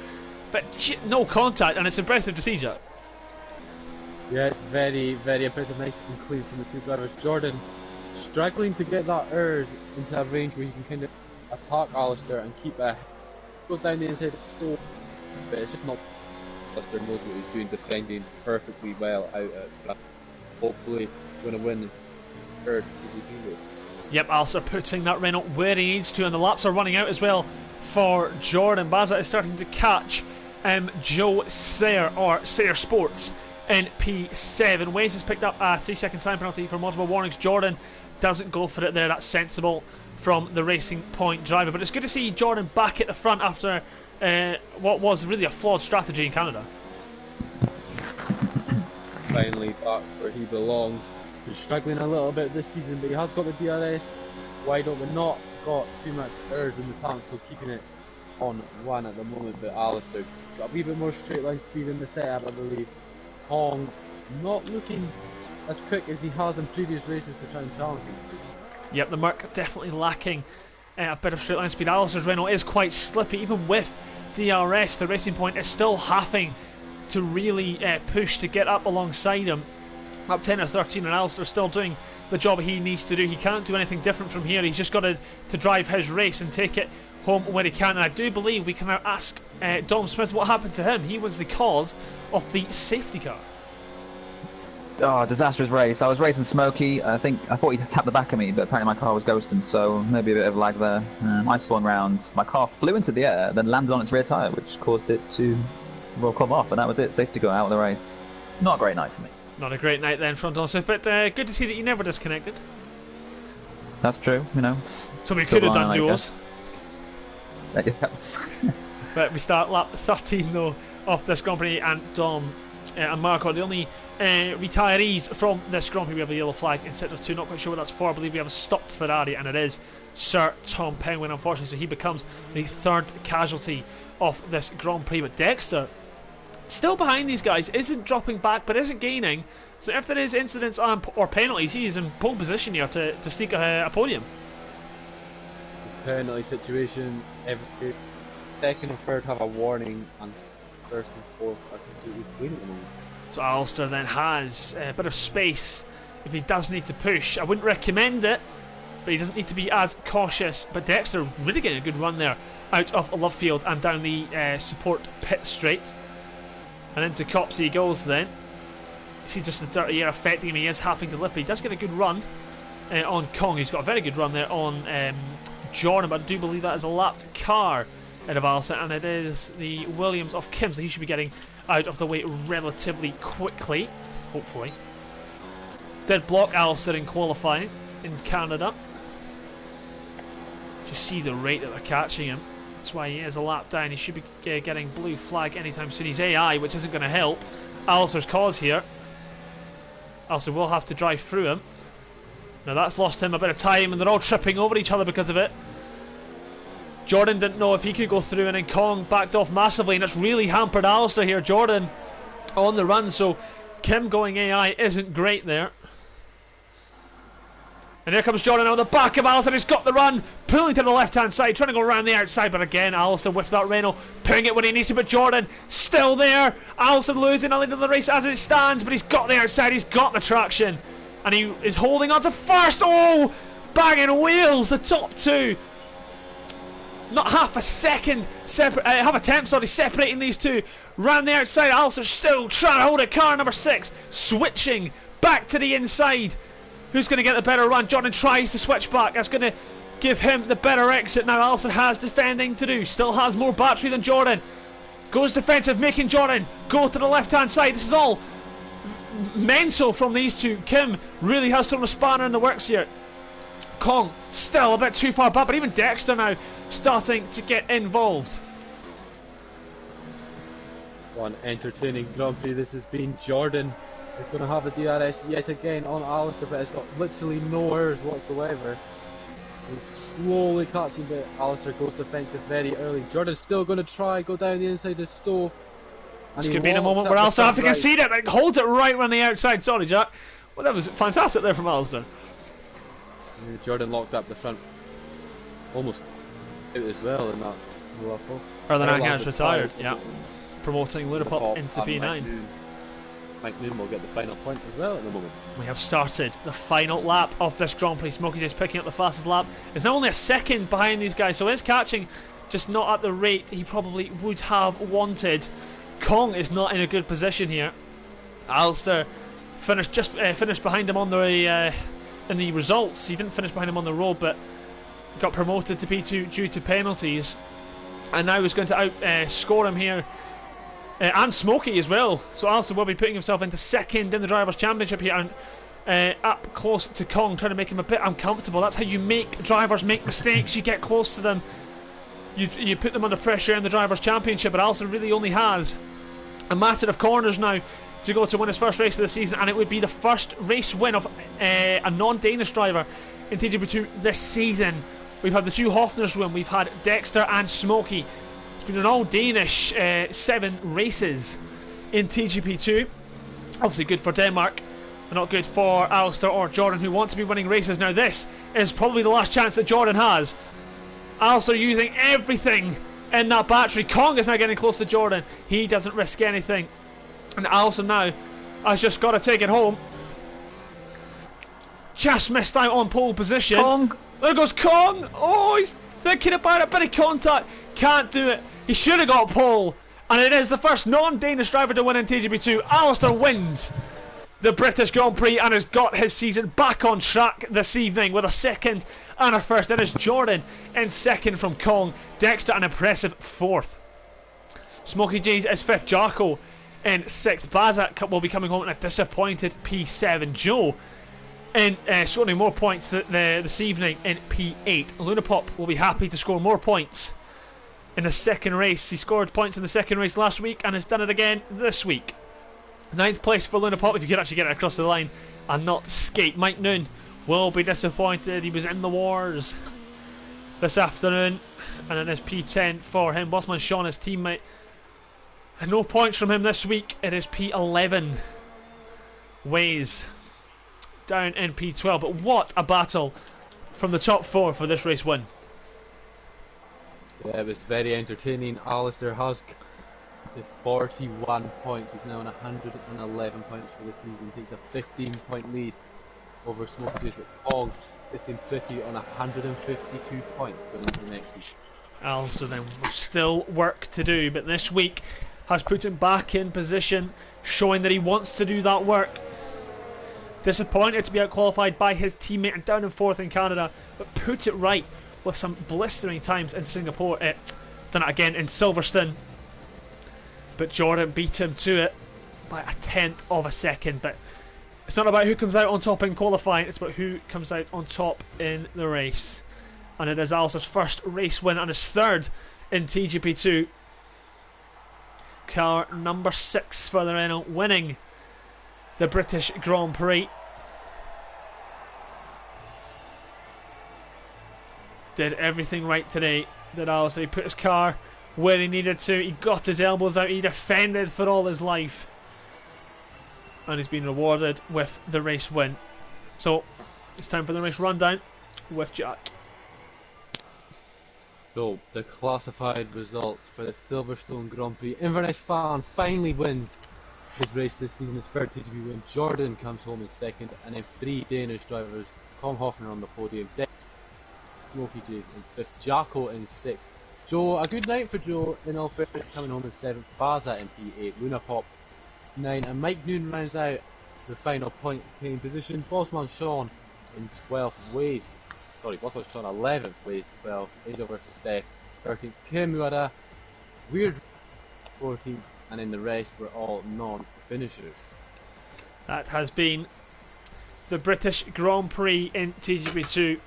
but no contact, and it's impressive to see, Jack. Yeah, it's very, very impressive. Nice and clean from the two drivers. Jordan struggling to get that ERS into a range where he can kind of attack Alistair and keep a go down the inside of Stowe, but it's just not. Alistair knows what he's doing, defending perfectly well out at front. Hopefully going to win third Suzuki race. Yep, Alistair putting that Renault where he needs to, and the laps are running out as well for Jordan. Baza is starting to catch Joe Sayer, or Sayer Sports, in P7. Waze has picked up a 3-second time penalty for multiple warnings. Jordan doesn't go for it there. That's sensible from the Racing Point driver, but it's good to see Jordan back at the front after what was really a flawed strategy in Canada. Finally back where he belongs. He's struggling a little bit this season, but he has got the DRS. Wide open, not got too much ERS in the tank, so keeping it on 1 at the moment. But Alistair got a wee bit more straight line speed in the setup, I believe. Kong not looking as quick as he has in previous races to try and challenge these two. Yep, the Merc definitely lacking a bit of straight line speed. Alistair's Renault is quite slippy, even with DRS, the Racing Point, is still having to really push to get up alongside him. Up 10 or 13, and Alistair still doing the job he needs to do. He can't do anything different from here. He's just got to drive his race and take it home where he can. And I do believe we can now ask Dom Smith what happened to him. He was the cause of the safety car. Oh, disastrous race. I was racing Smokey. I thought he'd tapped the back of me, but apparently my car was ghosting, so maybe a bit of lag there. I spun round. My car flew into the air, then landed on its rear tyre, which caused it to come off, and that was it. Safety car out of the race. Not a great night for me. Not a great night then from Dom Smith, but good to see that you never disconnected. That's true, you know. So we could have done duos. Yeah. But we start lap 13 though of this Grand Prix, and Dom and Mark are the only retirees from this Grand Prix. We have a yellow flag instead of 2, not quite sure what that's for. I believe we have a stopped Ferrari, and it is Sir Tom Penguin, unfortunately, so he becomes the 3rd casualty of this Grand Prix. But Dexter, still behind these guys, isn't dropping back but isn't gaining, so if there is incidents or penalties, he is in pole position here to sneak a podium. The penalty situation, every 2nd and 3rd have a warning, and 1st and 4th are completely clean at the moment. So Alistair then has a bit of space if he does need to push. I wouldn't recommend it, but he doesn't need to be as cautious. But Dexter really getting a good run there out of Lovefield and down the support pit straight. And into Copse he goes then. You see just the dirty air affecting him. He is having to lift, but he does get a good run on Kong. He's got a very good run there on Jordan, but I do believe that is a lapped car out of Alistair, and it is the Williams of Kim, so he should be getting out of the way relatively quickly, hopefully. Did block Alistair in qualifying in Canada. Just see the rate that they're catching him. That's why he is a lap down. He should be getting blue flag anytime soon. He's AI, which isn't going to help Alistair's cause here. Alistair will have to drive through him. Now that's lost him a bit of time, and they're all tripping over each other because of it. Jordan didn't know if he could go through, and then Kong backed off massively, and it's really hampered Alistair here. Jordan on the run, so Kim going AI isn't great there. And here comes Jordan on the back of Alistair. He's got the run, pulling to the left hand side, trying to go around the outside, but again Alistair with that Renault, putting it when he needs to, but Jordan still there. Alistair losing a lead in the race as it stands, but he's got the outside, he's got the traction, and he is holding on to first. Oh, banging wheels, the top two. Not half a second, half a tenth, sorry, separating these two. Round the outside, Alistair still trying to hold it. Car number 6 switching back to the inside. Who's going to get the better run? Jordan tries to switch back. That's going to give him the better exit. Now Alistair has defending to do. Still has more battery than Jordan. Goes defensive, making Jordan go to the left-hand side. This is all mental from these two. Kim really has thrown a spanner in the works here. Kong still a bit too far back, but even Dexter now starting to get involved. One entertaining Grand Prix this has been. Jordan is going to have the DRS yet again on Alistair, but it's got literally no errors whatsoever. He's slowly catching, but Alistair goes defensive very early. Jordan's still going to try go down the inside of Stowe. This could be in a moment where Alistair have to concede it, but holds it right on the outside. Sorry, Jack. Well, that was fantastic there from Alistair. Jordan locked up the front, almost out as well in that lap. Erlen has retired, yeah. Promoting Lunapop into P9. Mike Noon will get the final point as well at the moment. We have started the final lap of this Grand Prix. Smokey just picking up the fastest lap. It's now only a second behind these guys, so is catching, just not at the rate he probably would have wanted. Kong is not in a good position here. Alistair finished behind him on the in the results. He didn't finish behind him on the road, but got promoted to P2 due to penalties, and now is going to outscore him here. And Smokey as well. So Alistair will be putting himself into second in the Drivers' Championship here, and up close to Kong, trying to make him a bit uncomfortable. That's how you make drivers make mistakes. You get close to them, you put them under pressure in the Drivers' Championship. But Alistair really only has a matter of corners now to go to win his first race of the season, and it would be the first race win of a non-Danish driver in TGP2 this season. We've had the two Hofners win, we've had Dexter and Smokey. It's been an all-Danish 7 races in TGP2. Obviously good for Denmark, but not good for Alistair or Jordan, who want to be winning races. Now this is probably the last chance that Jordan has. Alistair using everything in that battery. Kong is now getting close to Jordan. He doesn't risk anything. And Allison now has just got to take it home. Just missed out on pole position. Kong! There goes Kong! Oh, he's thinking about it. Bit of contact. Can't do it. He should have got pole. And it is the first non-Danish driver to win in TGP2. Alistair wins the British Grand Prix and has got his season back on track this evening with a second and a first. It is Jordan in second from Kong. Dexter an impressive fourth. Smokey J's is fifth. Jarko in sixth. Bazak will be coming home in a disappointed P7. Joe in scoring more points this evening in P8. Lunapop will be happy to score more points in the second race. He scored points in the second race last week and has done it again this week. Ninth place for Lunapop, if you could actually get it across the line and not skate. Mike Noon will be disappointed. He was in the wars this afternoon, and it is P10 for him. Bossman Sean, his teammate, and no points from him this week. It is P11. Ways down in P12, but what a battle from the top four for this race win. Yeah, it was very entertaining. Alistair has to 41 points. He's now on 111 points for the season. Takes a 15-point lead over Smokey J's, but Kong sitting pretty on 152 points going into the next week. Also then, still work to do, but this week has put him back in position, showing that he wants to do that work. Disappointed to be out-qualified by his teammate and down in fourth in Canada, but put it right with some blistering times in Singapore. Done it again in Silverstone, but Jordan beat him to it by a tenth of a second. But it's not about who comes out on top in qualifying, it's about who comes out on top in the race. And it is Alistair's first race win and his third in TGP2. Car number 6 for the Renault, winning the British Grand Prix. Did everything right today, did Alistair. He put his car where he needed to. He got his elbows out. He defended for all his life. And he's been rewarded with the race win. So, it's time for the race rundown with Jack. So, the classified results for the Silverstone Grand Prix. Inverness Fan finally wins his race this season, his third TGP win. Jordan comes home in second, and then 3 Danish drivers. Tom Hoffner on the podium. Smokey J's in fifth. Jarko in sixth. Joe, a good night for Joe in all fairness, coming home in seventh. Baza in P8. Lunapop 9, and Mike Noon rounds out the final point paying position. Bossman Sean in 12th. Bossman Sean 11th. Ways 12th. Angel versus Death 13th. Kimuada Weird 14th, and then the rest were all non-finishers. That has been the British Grand Prix in TGP2.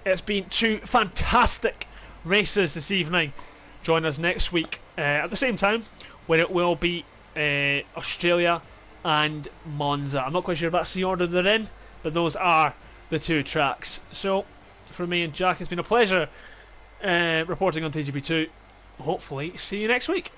It's been 2 fantastic races this evening. Join us next week at the same time, when it will be Australia and Monza. I'm not quite sure if that's the order they're in, but those are the 2 tracks. So, for me and Jack, it's been a pleasure reporting on TGP2. Hopefully, see you next week.